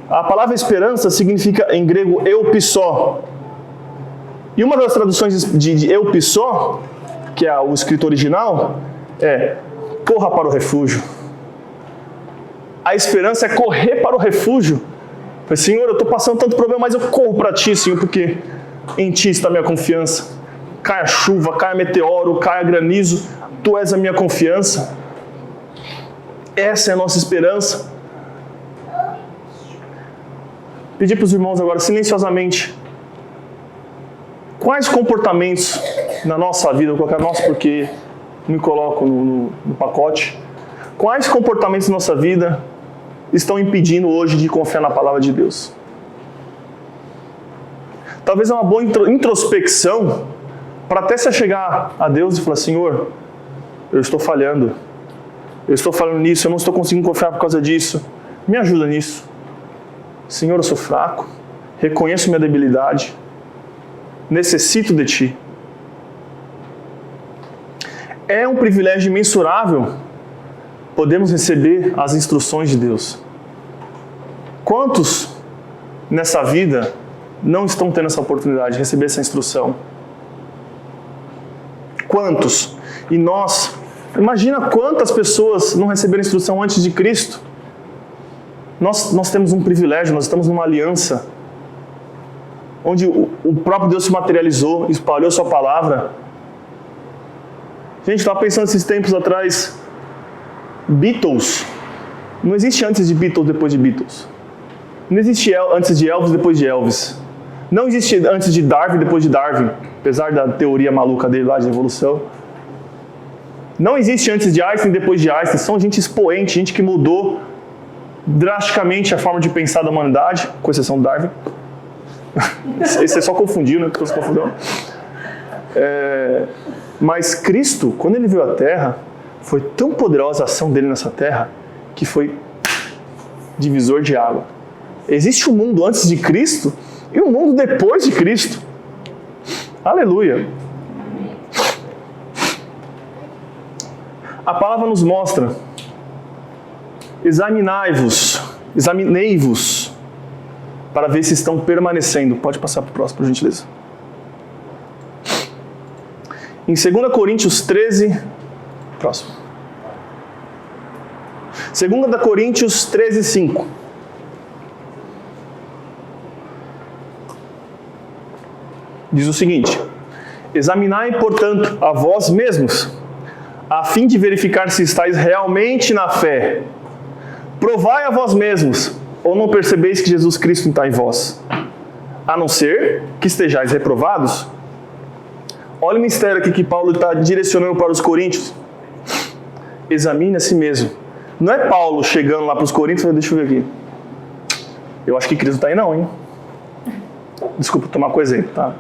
A palavra esperança significa em grego eupissó. E uma das traduções de eupissó, que é o escrito original, é corra para o refúgio. A esperança é correr para o refúgio. Senhor, eu estou passando tanto problema, mas eu corro para Ti, Senhor, porque em Ti está a minha confiança. Caia chuva, caia meteoro, caia granizo, Tu és a minha confiança. Essa é a nossa esperança. Pedir para os irmãos agora, silenciosamente, quais comportamentos na nossa vida, vou colocar nossa porque me coloco no pacote, quais comportamentos na nossa vida estão impedindo hoje de confiar na palavra de Deus? Talvez é uma boa introspecção para até se chegar a Deus e falar, Senhor, eu estou falhando nisso, eu não estou conseguindo confiar por causa disso, me ajuda nisso. Senhor, eu sou fraco, reconheço minha debilidade, necessito de Ti. É um privilégio imensurável podemos receber as instruções de Deus. Quantos nessa vida não estão tendo essa oportunidade de receber essa instrução? Quantos? E nós, imagina quantas pessoas não receberam instrução antes de Cristo. Nós temos um privilégio, nós estamos numa aliança onde o próprio Deus se materializou, espalhou sua palavra. Gente, estava pensando esses tempos atrás, Beatles, não existe antes de Beatles depois de Beatles. Não existe antes de Elvis depois de Elvis. Não existe antes de Darwin depois de Darwin, apesar da teoria maluca dele lá de evolução. Não existe antes de Einstein depois de Einstein. São gente expoente, gente que mudou drasticamente a forma de pensar da humanidade, com exceção do Darwin. Esse é só confundiu, né? Porque se confundeu. Mas Cristo, quando Ele veio à Terra, foi tão poderosa a ação dele nessa Terra que foi divisor de água. Existe um mundo antes de Cristo e um mundo depois de Cristo. Aleluia! A palavra nos mostra: examinei-vos, para ver se estão permanecendo. Pode passar para o próximo, por gentileza. Em 2 Coríntios 13, próximo. 2 Coríntios 13, 5. Diz o seguinte: examinai, portanto, a vós mesmos, a fim de verificar se estáis realmente na fé. Provai a vós mesmos, ou não percebeis que Jesus Cristo está em vós, a não ser que estejais reprovados? Olha o mistério aqui que Paulo está direcionando para os coríntios. Examine a si mesmo. Não é Paulo chegando lá para os coríntios e deixa eu ver aqui. Eu acho que Cristo está aí não, hein? Desculpa, tomar coisa aí, tá?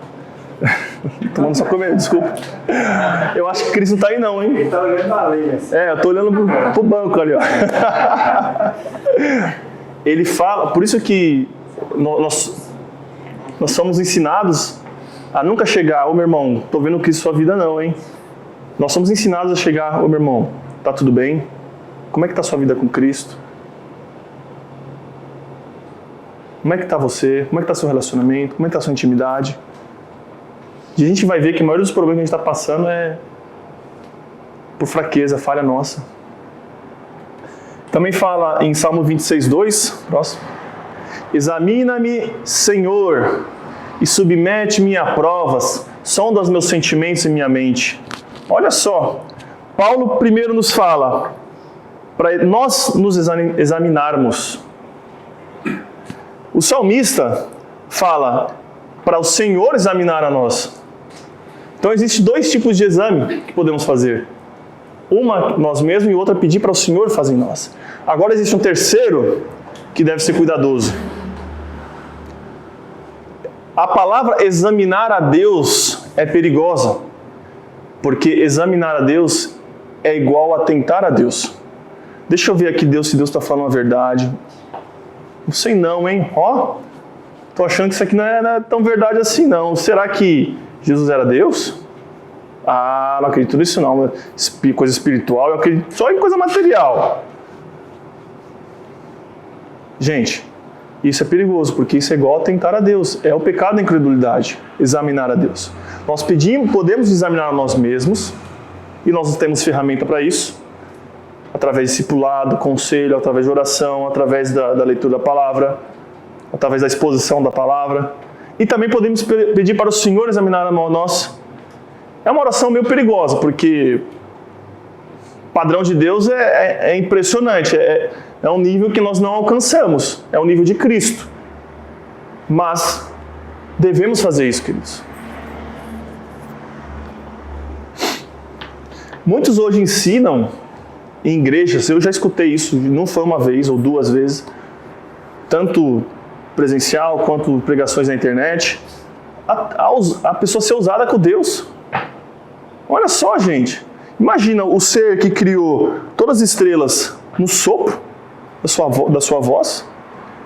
Tomando só comer, desculpa. Eu acho que Cristo não está aí não, hein? Ele está olhando para ali, né? Eu estou olhando para o banco ali, ó. Ele fala, por isso que nós somos ensinados a nunca chegar, ô meu irmão, estou vendo Cristo na sua vida não, hein? Nós somos ensinados a chegar, ô meu irmão, tá tudo bem? Como é que está a sua vida com Cristo? Como é que está você? Como é que está seu relacionamento? Como é que está a sua intimidade? E a gente vai ver que a maioria dos problemas que a gente está passando é por fraqueza, falha nossa. Também fala em Salmo 26:2, próximo. Examina-me, Senhor, e submete-me a provas, sonda os meus sentimentos e minha mente. Olha só, Paulo primeiro nos fala para nós nos examinarmos. O salmista fala para o Senhor examinar a nós. Então existem dois tipos de exame que podemos fazer. Uma nós mesmos e outra pedir para o Senhor fazer em nós. Agora existe um terceiro que deve ser cuidadoso. A palavra examinar a Deus é perigosa, porque examinar a Deus é igual a tentar a Deus. Deixa eu ver aqui se Deus está falando a verdade. Não sei não, hein? Tô achando que isso aqui não é tão verdade assim não. Será que Jesus era Deus? Não acredito nisso não. Coisa espiritual, eu acredito só em coisa material. Gente, isso é perigoso, porque isso é igual a tentar a Deus. É o pecado da incredulidade, examinar a Deus. Nós podemos examinar a nós mesmos, e nós temos ferramenta para isso, através de discipulado, conselho, através de oração, através da leitura da palavra, através da exposição da palavra. E também podemos pedir para o Senhor examinar a nós. É uma oração meio perigosa, porque o padrão de Deus é impressionante. É um nível que nós não alcançamos. É o nível de Cristo. Mas devemos fazer isso, queridos. Muitos hoje ensinam em igrejas, eu já escutei isso, não foi uma vez ou duas vezes, tanto presencial quanto pregações na internet, a pessoa ser usada com Deus. Olha só, gente. Imagina o ser que criou todas as estrelas no sopro da sua voz.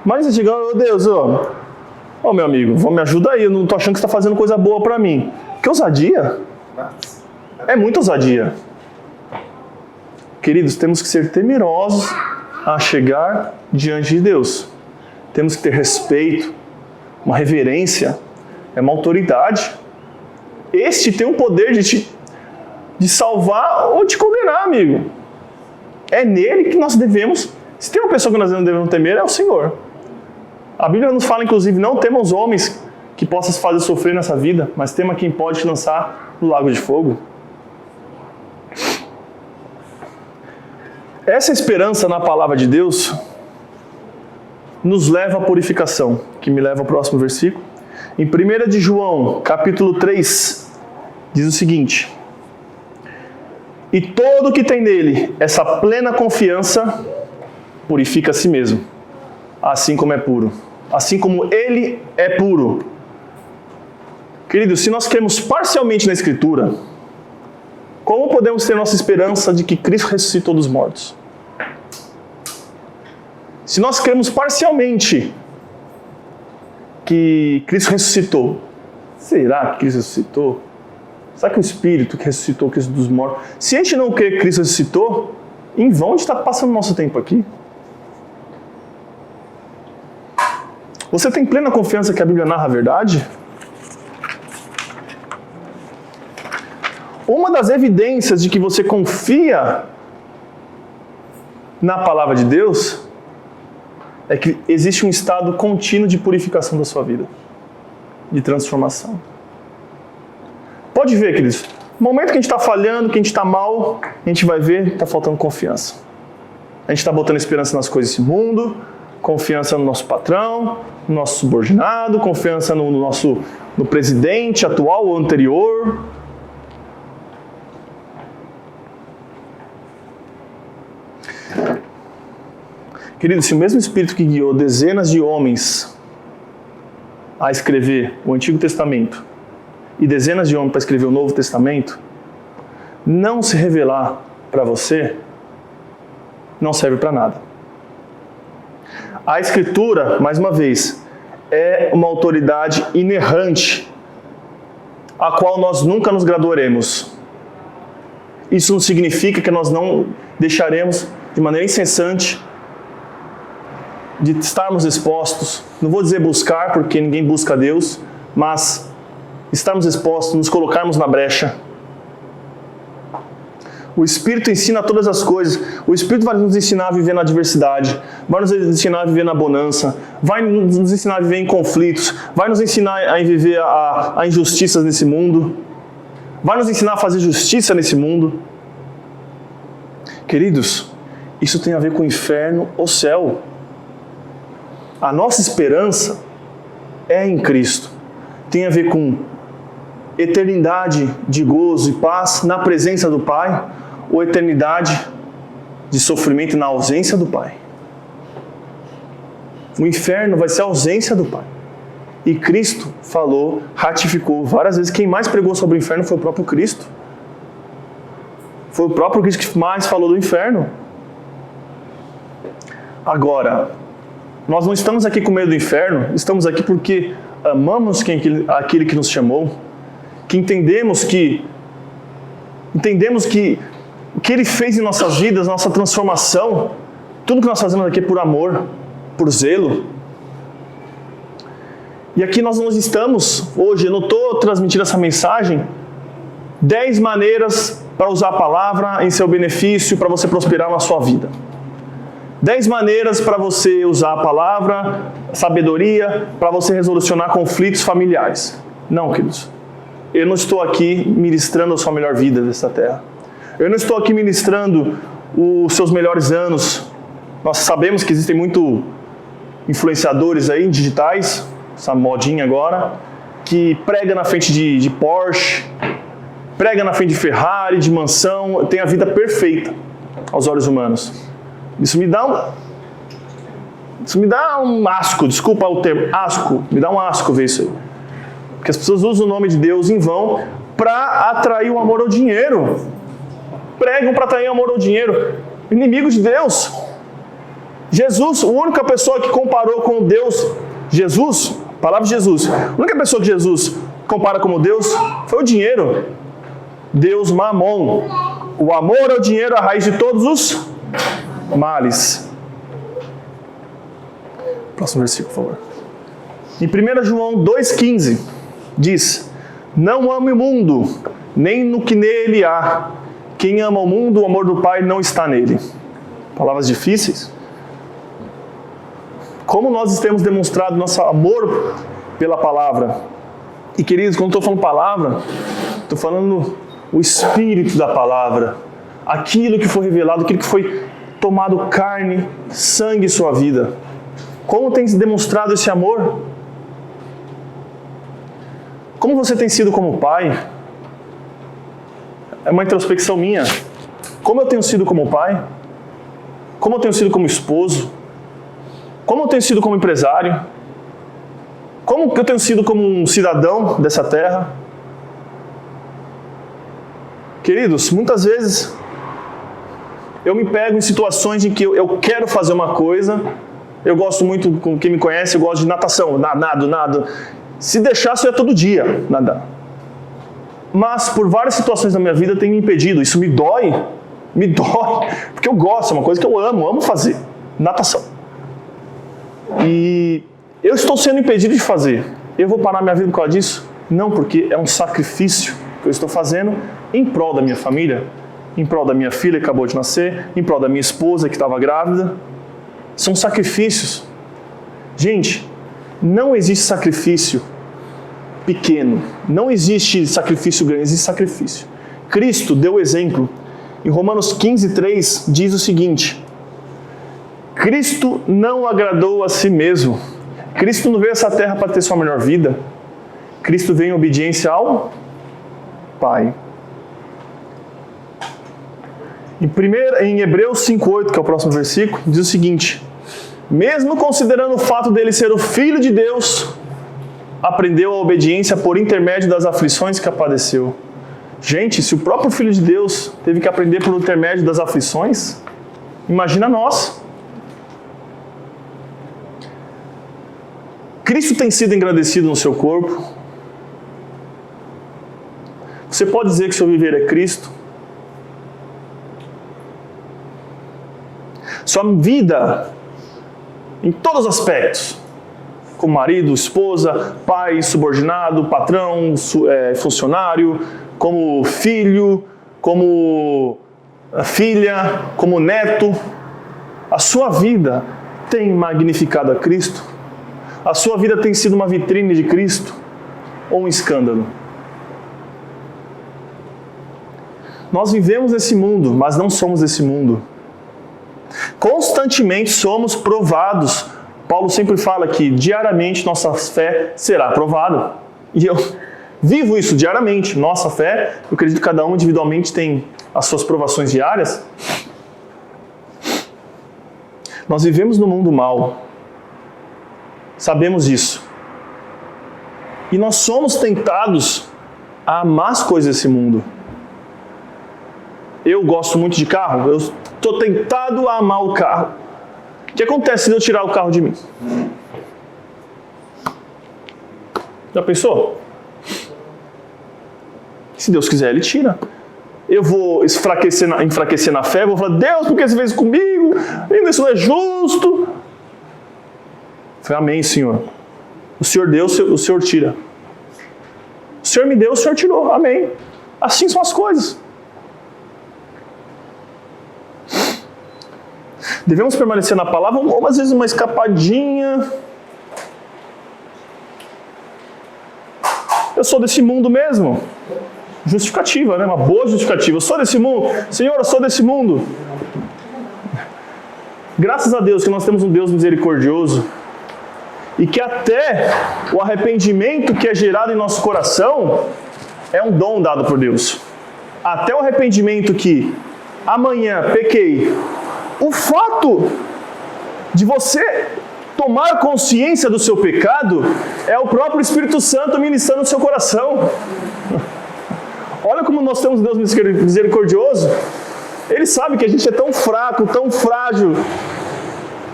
Imagina você chegar, Deus, meu amigo, me ajuda aí, eu não tô achando que você está fazendo coisa boa para mim. Que ousadia. É muita ousadia. Queridos, temos que ser temerosos a chegar diante de Deus. Temos que ter respeito, uma reverência, uma autoridade. Este tem o poder de salvar ou de condenar, amigo. É nele que nós devemos. Se tem uma pessoa que nós não devemos temer, é o Senhor. A Bíblia nos fala, inclusive, não temos homens que possam se fazer sofrer nessa vida, mas tema quem pode te lançar no lago de fogo. Essa esperança na palavra de Deus nos leva à purificação, que me leva ao próximo versículo. Em 1 de João, capítulo 3, diz o seguinte: e todo que tem nele essa plena confiança purifica a si mesmo, assim como é puro. Assim como ele é puro. Queridos, se nós cremos parcialmente na Escritura, como podemos ter nossa esperança de que Cristo ressuscitou dos mortos? Se nós cremos parcialmente que Cristo ressuscitou, será que Cristo ressuscitou? Será que o Espírito que ressuscitou Cristo dos mortos? Se a gente não crê que Cristo ressuscitou, em vão a gente está passando nosso tempo aqui. Você tem plena confiança que a Bíblia narra a verdade? Uma das evidências de que você confia na palavra de Deus é que existe um estado contínuo de purificação da sua vida, de transformação. Pode ver, queridos, no momento que a gente está falhando, que a gente está mal, a gente vai ver que está faltando confiança. A gente está botando esperança nas coisas desse mundo, confiança no nosso patrão, no nosso subordinado, confiança no presidente atual ou anterior. Querido, se o mesmo Espírito que guiou dezenas de homens a escrever o Antigo Testamento e dezenas de homens para escrever o Novo Testamento, não se revelar para você, não serve para nada. A Escritura, mais uma vez, é uma autoridade inerrante, a qual nós nunca nos graduaremos. Isso não significa que nós não deixaremos de maneira incessante de estarmos expostos, não vou dizer buscar, porque ninguém busca a Deus, mas estarmos expostos, nos colocarmos na brecha. O Espírito ensina todas as coisas. O Espírito vai nos ensinar a viver na adversidade, vai nos ensinar a viver na bonança, vai nos ensinar a viver em conflitos, vai nos ensinar a viver a injustiças nesse mundo, vai nos ensinar a fazer justiça nesse mundo. Queridos, isso tem a ver com o inferno ou céu. A nossa esperança é em Cristo. Tem a ver com eternidade de gozo e paz na presença do Pai, ou eternidade de sofrimento na ausência do Pai. O inferno vai ser a ausência do Pai. E Cristo falou, ratificou várias vezes. Quem mais pregou sobre o inferno foi o próprio Cristo. Foi o próprio Cristo que mais falou do inferno. Agora, nós não estamos aqui com medo do inferno, estamos aqui porque amamos aquele que nos chamou, que entendemos que o que Ele fez em nossas vidas, nossa transformação, tudo que nós fazemos aqui é por amor, por zelo. E aqui nós não estamos, hoje, eu não estou transmitindo essa mensagem, 10 maneiras para usar a palavra em seu benefício, para você prosperar na sua vida. 10 maneiras para você usar a palavra, sabedoria, para você resolucionar conflitos familiares. Não, queridos. Eu não estou aqui ministrando a sua melhor vida dessa terra. Eu não estou aqui ministrando os seus melhores anos. Nós sabemos que existem muitos influenciadores aí, digitais, essa modinha agora, que prega na frente de Porsche, prega na frente de Ferrari, de mansão, tem a vida perfeita aos olhos humanos. Isso me dá um asco, desculpa o termo, asco, me dá um asco ver isso aí. Porque as pessoas usam o nome de Deus em vão para atrair o amor ao dinheiro. Pregam para atrair o amor ao dinheiro. Inimigo de Deus. Jesus, a única pessoa que comparou com Deus, Jesus, a palavra de Jesus, a única pessoa que Jesus compara como Deus foi o dinheiro. Deus Mamon. O amor ao dinheiro é a raiz de todos os males. Próximo versículo, por favor. Em 1 João 2,15 diz: não ame o mundo, nem no que nele há. Quem ama o mundo, o amor do Pai não está nele. Palavras difíceis. Como nós temos demonstrado nosso amor pela palavra. E queridos, quando estou falando palavra, estou falando o espírito da palavra. Aquilo que foi revelado, aquilo que foi tomado carne, sangue em sua vida. Como tem se demonstrado esse amor? Como você tem sido como pai? É uma introspecção minha. Como eu tenho sido como pai? Como eu tenho sido como esposo? Como eu tenho sido como empresário? Como eu tenho sido como um cidadão dessa terra? Queridos, muitas vezes eu me pego em situações em que eu quero fazer uma coisa. Eu gosto muito, com quem me conhece, eu gosto de natação, nado. Se deixasse, eu ia todo dia nadar. Mas por várias situações da minha vida tem me impedido. Isso me dói, porque eu gosto, é uma coisa que eu amo fazer, natação. E eu estou sendo impedido de fazer. Eu vou parar minha vida por causa disso? Não, porque é um sacrifício que eu estou fazendo em prol da minha família, em prol da minha filha que acabou de nascer, em prol da minha esposa que estava grávida. São sacrifícios. Gente, não existe sacrifício pequeno. Não existe sacrifício grande, existe sacrifício. Cristo deu o exemplo. Em Romanos 15:3 diz o seguinte: Cristo não agradou a si mesmo. Cristo não veio a essa terra para ter sua melhor vida. Cristo veio em obediência ao Pai. Em Hebreus 5:8, que é o próximo versículo, diz o seguinte: mesmo considerando o fato dele ser o Filho de Deus, aprendeu a obediência por intermédio das aflições que padeceu. Gente, se o próprio Filho de Deus teve que aprender por intermédio das aflições, imagina nós. Cristo tem sido engrandecido no seu corpo. Você pode dizer que seu viver é Cristo? Sua vida, em todos os aspectos, como marido, esposa, pai, subordinado, patrão, funcionário, como filho, como filha, como neto, a sua vida tem magnificado a Cristo? A sua vida tem sido uma vitrine de Cristo ou um escândalo? Nós vivemos nesse mundo, mas não somos desse mundo. Constantemente somos provados. Paulo sempre fala que diariamente nossa fé será provada. E eu vivo isso diariamente. Nossa fé, eu acredito que cada um individualmente tem as suas provações diárias. Nós vivemos no mundo mal. Sabemos disso. E nós somos tentados a amar as coisas desse mundo. Eu gosto muito de carro, eu estou tentado a amar o carro. O que acontece se eu tirar o carro de mim? Já pensou? Se Deus quiser, Ele tira. Eu vou enfraquecer na fé, vou falar, Deus, por que você fez isso comigo? Isso não é justo. Eu falei, amém, Senhor. O Senhor deu, o Senhor tira. O Senhor me deu, o Senhor tirou. Amém. Assim são as coisas. Devemos permanecer na palavra, ou às vezes uma escapadinha. Eu sou desse mundo mesmo. Justificativa, né? Uma boa justificativa. Eu sou desse mundo. Senhor, eu sou desse mundo. Graças a Deus que nós temos um Deus misericordioso e que até o arrependimento que é gerado em nosso coração é um dom dado por Deus. Até o arrependimento que amanhã pequei. O fato de você tomar consciência do seu pecado é o próprio Espírito Santo ministrando no seu coração. Olha como nós temos um Deus misericordioso. Ele sabe que a gente é tão fraco, tão frágil.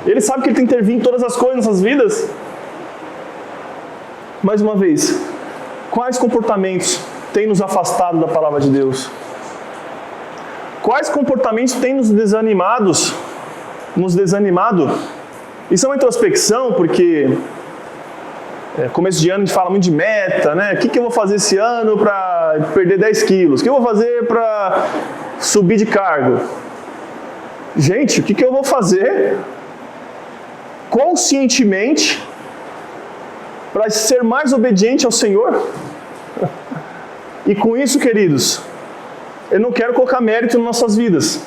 Ele sabe que Ele tem que intervir em todas as coisas em nossas vidas. Mais uma vez, quais comportamentos têm nos afastado da palavra de Deus? Quais comportamentos têm nos desanimado? Isso é uma introspecção, porque começo de ano a gente fala muito de meta, né? O que eu vou fazer esse ano para perder 10 quilos? O que eu vou fazer para subir de cargo? Gente, o que eu vou fazer conscientemente para ser mais obediente ao Senhor? E com isso, queridos, eu não quero colocar mérito nas nossas vidas.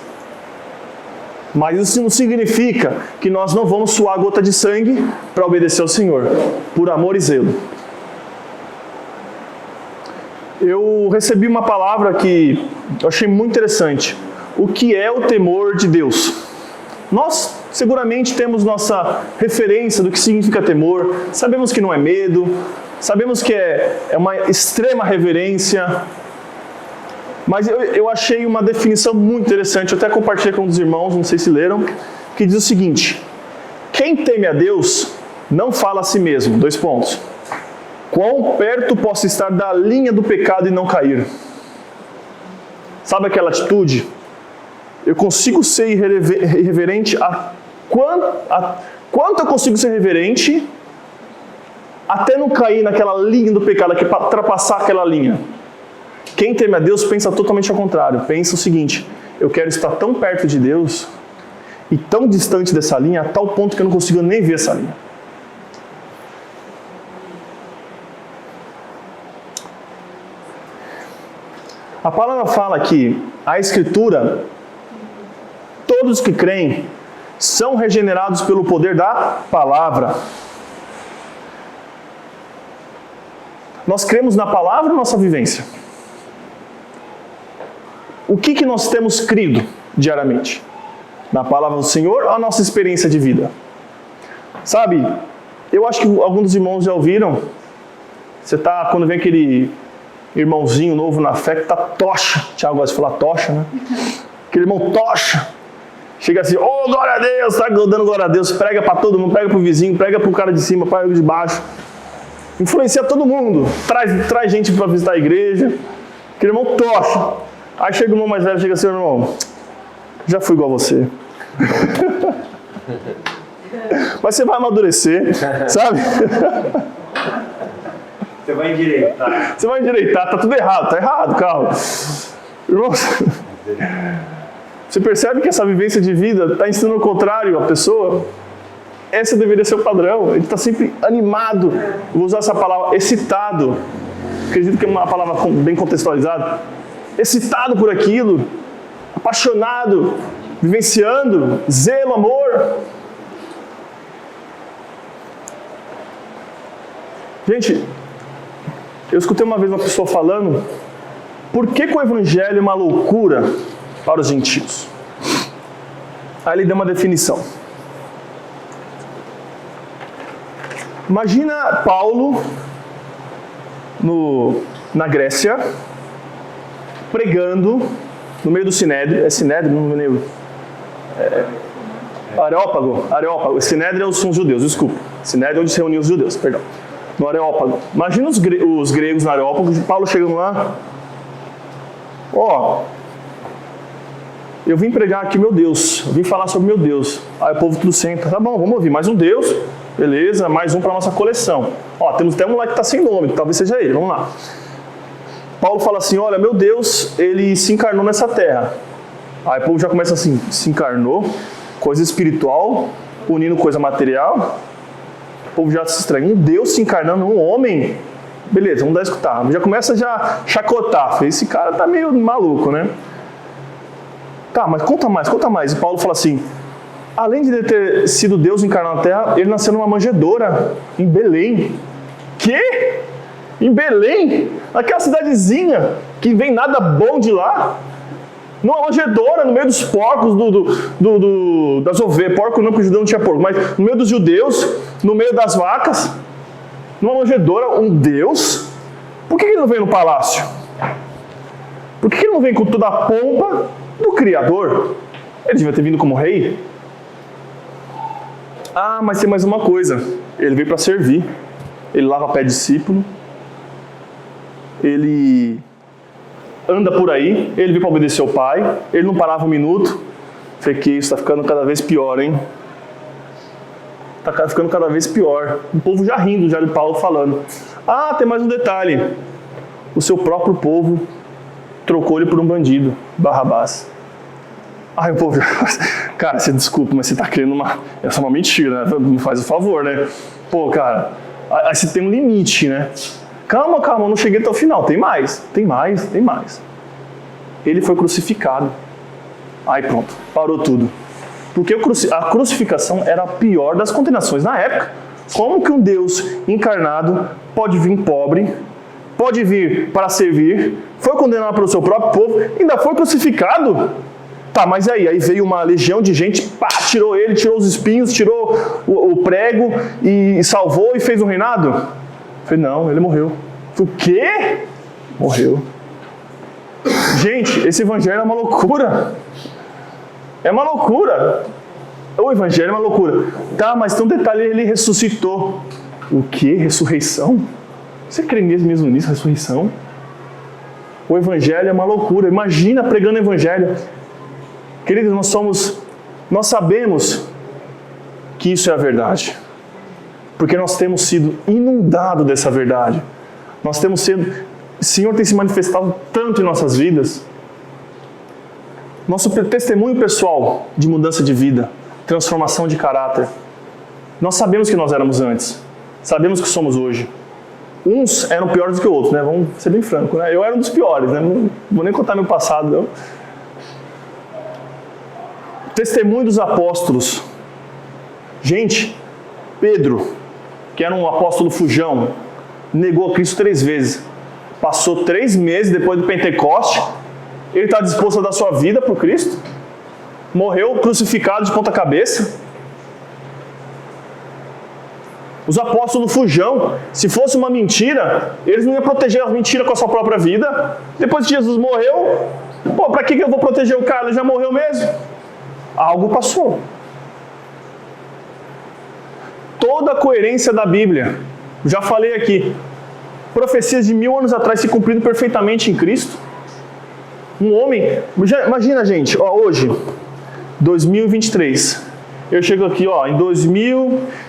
Mas isso não significa que nós não vamos suar gota de sangue para obedecer ao Senhor, por amor e zelo. Eu recebi uma palavra que eu achei muito interessante. O que é o temor de Deus? Nós seguramente temos nossa referência do que significa temor. Sabemos que não é medo. Sabemos que é uma extrema reverência. Mas eu achei uma definição muito interessante, eu até compartilhei com um dos irmãos, não sei se leram, que diz o seguinte: quem teme a Deus não fala a si mesmo. 2 pontos. Quão perto posso estar da linha do pecado e não cair? Sabe aquela atitude? Eu consigo ser irreverente quanto eu consigo ser reverente até não cair naquela linha do pecado, aqui para ultrapassar aquela linha. Quem teme a Deus pensa totalmente ao contrário. Pensa o seguinte: eu quero estar tão perto de Deus e tão distante dessa linha, a tal ponto que eu não consigo nem ver essa linha. A palavra fala que a Escritura, todos que creem, são regenerados pelo poder da palavra. Nós cremos na palavra ou nossa vivência? O que nós temos crido diariamente? Na palavra do Senhor ou a nossa experiência de vida? Sabe, eu acho que alguns dos irmãos já ouviram. Quando vem aquele irmãozinho novo na fé que tá tocha. Tiago gosta de falar tocha, né? Aquele irmão tocha. Chega assim, glória a Deus, tá dando glória a Deus. Prega para todo mundo, prega pro vizinho, prega pro cara de cima, prega de baixo. Influencia todo mundo. Traz gente para visitar a igreja. Aquele irmão tocha. Aí chega o irmão mais velho, chega assim, irmão, já fui igual a você. Mas você vai amadurecer, sabe? Você vai endireitar. Você vai endireitar, tá tudo errado, tá errado, calma. Irmão, Você percebe que essa vivência de vida está ensinando o contrário à pessoa? Esse deveria ser o padrão. Ele está sempre animado. Vou usar essa palavra, excitado. Acredito que é uma palavra bem contextualizada. Excitado por aquilo. Apaixonado. Vivenciando. Zelo, amor. Gente, eu escutei uma vez uma pessoa falando: por que o evangelho é uma loucura para os gentios? Aí ele deu uma definição. Imagina Paulo na Grécia, pregando no meio do Sinédrio. É Sinédrio? Não me lembro. Areópago. O Sinédrio são os judeus, desculpa. Sinédrio é onde se reuniam os judeus, perdão. No Areópago. Imagina os gregos no Areópago, Paulo chegando lá. Eu vim pregar aqui meu Deus, eu vim falar sobre meu Deus. Aí o povo tudo senta, tá bom, vamos ouvir, mais um Deus, beleza, mais um para nossa coleção. Temos até um lá que está sem nome, talvez seja ele, vamos lá. Paulo fala assim, olha, meu Deus, ele se encarnou nessa terra. Aí o povo já começa assim, se encarnou, coisa espiritual, unindo coisa material. O povo já se estranha, um Deus se encarnando num homem. Beleza, vamos dar a escutar. Já começa a chacotar, esse cara tá meio maluco, né? Tá, mas conta mais. E Paulo fala assim, além de ter sido Deus encarnado na terra, ele nasceu numa manjedoura, em Belém. Quê? Em Belém? Naquela cidadezinha, que vem nada bom de lá? Numa manjedoura, no meio dos porcos, das ovelhas. Porco não, porque o judeu não tinha porco, mas no meio dos judeus, no meio das vacas. Numa manjedoura, um Deus? Por que ele não vem no palácio? Por que ele não vem com toda a pompa do Criador? Ele devia ter vindo como rei. Ah, mas tem mais uma coisa. Ele veio para servir. Ele lava pé de discípulo. Ele anda por aí. Ele veio para obedecer ao Pai. Ele não parava um minuto. Falei que isso está ficando cada vez pior, hein? Está ficando cada vez pior. O povo já rindo, já de Paulo falando. Ah, tem mais um detalhe. O seu próprio povo trocou ele por um bandido, Barrabás. Aí o povo já... Cara, você desculpa, mas você está querendo uma... Essa é uma mentira, né? Me faz o favor, né? Pô, cara, aí você tem um limite, né? Calma, não cheguei até o final. Tem mais. Ele foi crucificado. Aí pronto, parou tudo. Porque a crucificação era a pior das condenações na época. Como que um Deus encarnado pode vir pobre, pode vir para servir, foi condenado pelo seu próprio povo, ainda foi crucificado? Tá, mas aí veio uma legião de gente, pá, tirou os espinhos, tirou o prego e salvou e fez um reinado? Eu falei, não, ele morreu. Eu falei, o quê? Morreu. Gente, esse evangelho é uma loucura. É uma loucura. O evangelho é uma loucura. Tá, mas tem um detalhe, ele ressuscitou. O quê? Ressurreição? Você crê mesmo nisso, ressurreição? O evangelho é uma loucura. Imagina pregando o evangelho. Queridos, nós sabemos que isso é a verdade. Porque nós temos sido inundados dessa verdade. Nós temos sido... O Senhor tem se manifestado tanto em nossas vidas. Nosso testemunho pessoal de mudança de vida, transformação de caráter. Nós sabemos que nós éramos antes. Sabemos que somos hoje. Uns eram piores do que outros, né? Vamos ser bem franco, né? Eu era um dos piores, né? Não vou nem contar meu passado, não. Testemunho dos apóstolos. Gente, Pedro, que era um apóstolo fujão, negou a Cristo 3 vezes. Passou 3 meses depois do Pentecoste, ele está disposto a dar sua vida por Cristo. Morreu crucificado de ponta cabeça. Os apóstolos fujão, se fosse uma mentira, eles não iam proteger a mentira com a sua própria vida. Depois que Jesus morreu, pô, para que eu vou proteger o cara? Ele já morreu mesmo. Algo passou. Toda a coerência da Bíblia, já falei aqui, profecias de 1000 anos atrás se cumprindo perfeitamente em Cristo. Um homem, imagina gente, hoje, 2023, eu chego aqui,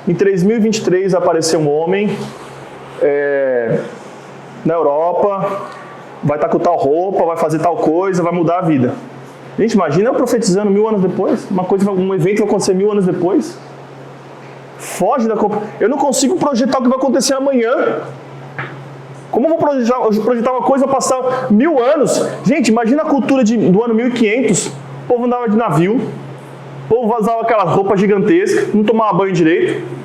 em 3023 apareceu um homem na Europa, vai estar com tal roupa, vai fazer tal coisa, vai mudar a vida. Gente, imagina eu profetizando 1000 anos depois. Um evento vai acontecer 1000 anos depois. Foge da... Eu não consigo projetar o que vai acontecer amanhã. Como eu vou projetar uma coisa passar 1000 anos? Gente, imagina a cultura do ano 1500. O povo andava de navio. O povo usava aquelas roupas gigantescas. Não tomava banho direito.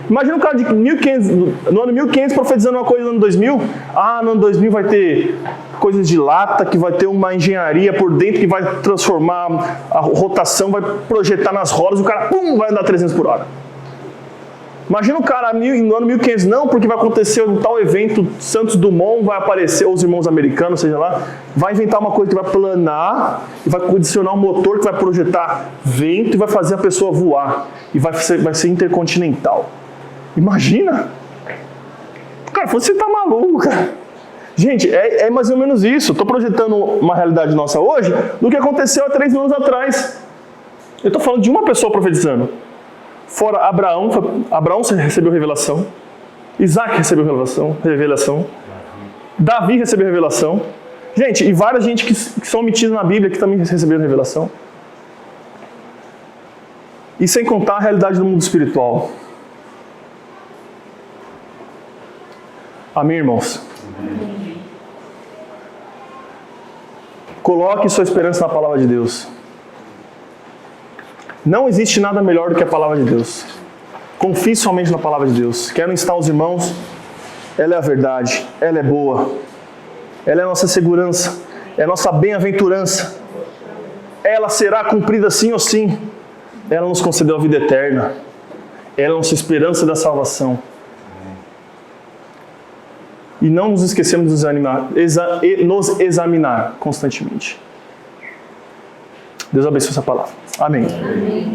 Imagina um cara de 1500, no ano 1500 profetizando uma coisa no ano 2000. Ah, no ano 2000 vai ter coisas de lata, que vai ter uma engenharia por dentro que vai transformar a rotação, vai projetar nas rodas, o cara pum, vai andar 300 por hora. Imagina o cara no ano 1500, não, porque vai acontecer um tal evento, Santos Dumont vai aparecer, ou os irmãos americanos, seja lá, vai inventar uma coisa que vai planar, e vai condicionar um motor que vai projetar vento e vai fazer a pessoa voar. E vai ser intercontinental. Imagina! Cara, você tá maluco, cara. Gente, é mais ou menos isso. Estou projetando uma realidade nossa hoje do que aconteceu há 3 anos atrás. Eu estou falando de uma pessoa profetizando. Fora Abraão recebeu revelação. Isaac recebeu revelação. Davi recebeu revelação. Gente, e várias gente que são omitidas na Bíblia que também receberam revelação. E sem contar a realidade do mundo espiritual. Amém, irmãos? Amém. Coloque sua esperança na palavra de Deus. Não existe nada melhor do que a palavra de Deus. Confie somente na palavra de Deus. Quero instar os irmãos. Ela é a verdade. Ela é boa. Ela é a nossa segurança. É a nossa bem-aventurança. Ela será cumprida sim ou sim. Ela nos concedeu a vida eterna. Ela é a nossa esperança da salvação. E não nos esquecemos de nos examinar constantemente. Deus abençoe essa palavra. Amém. Amém.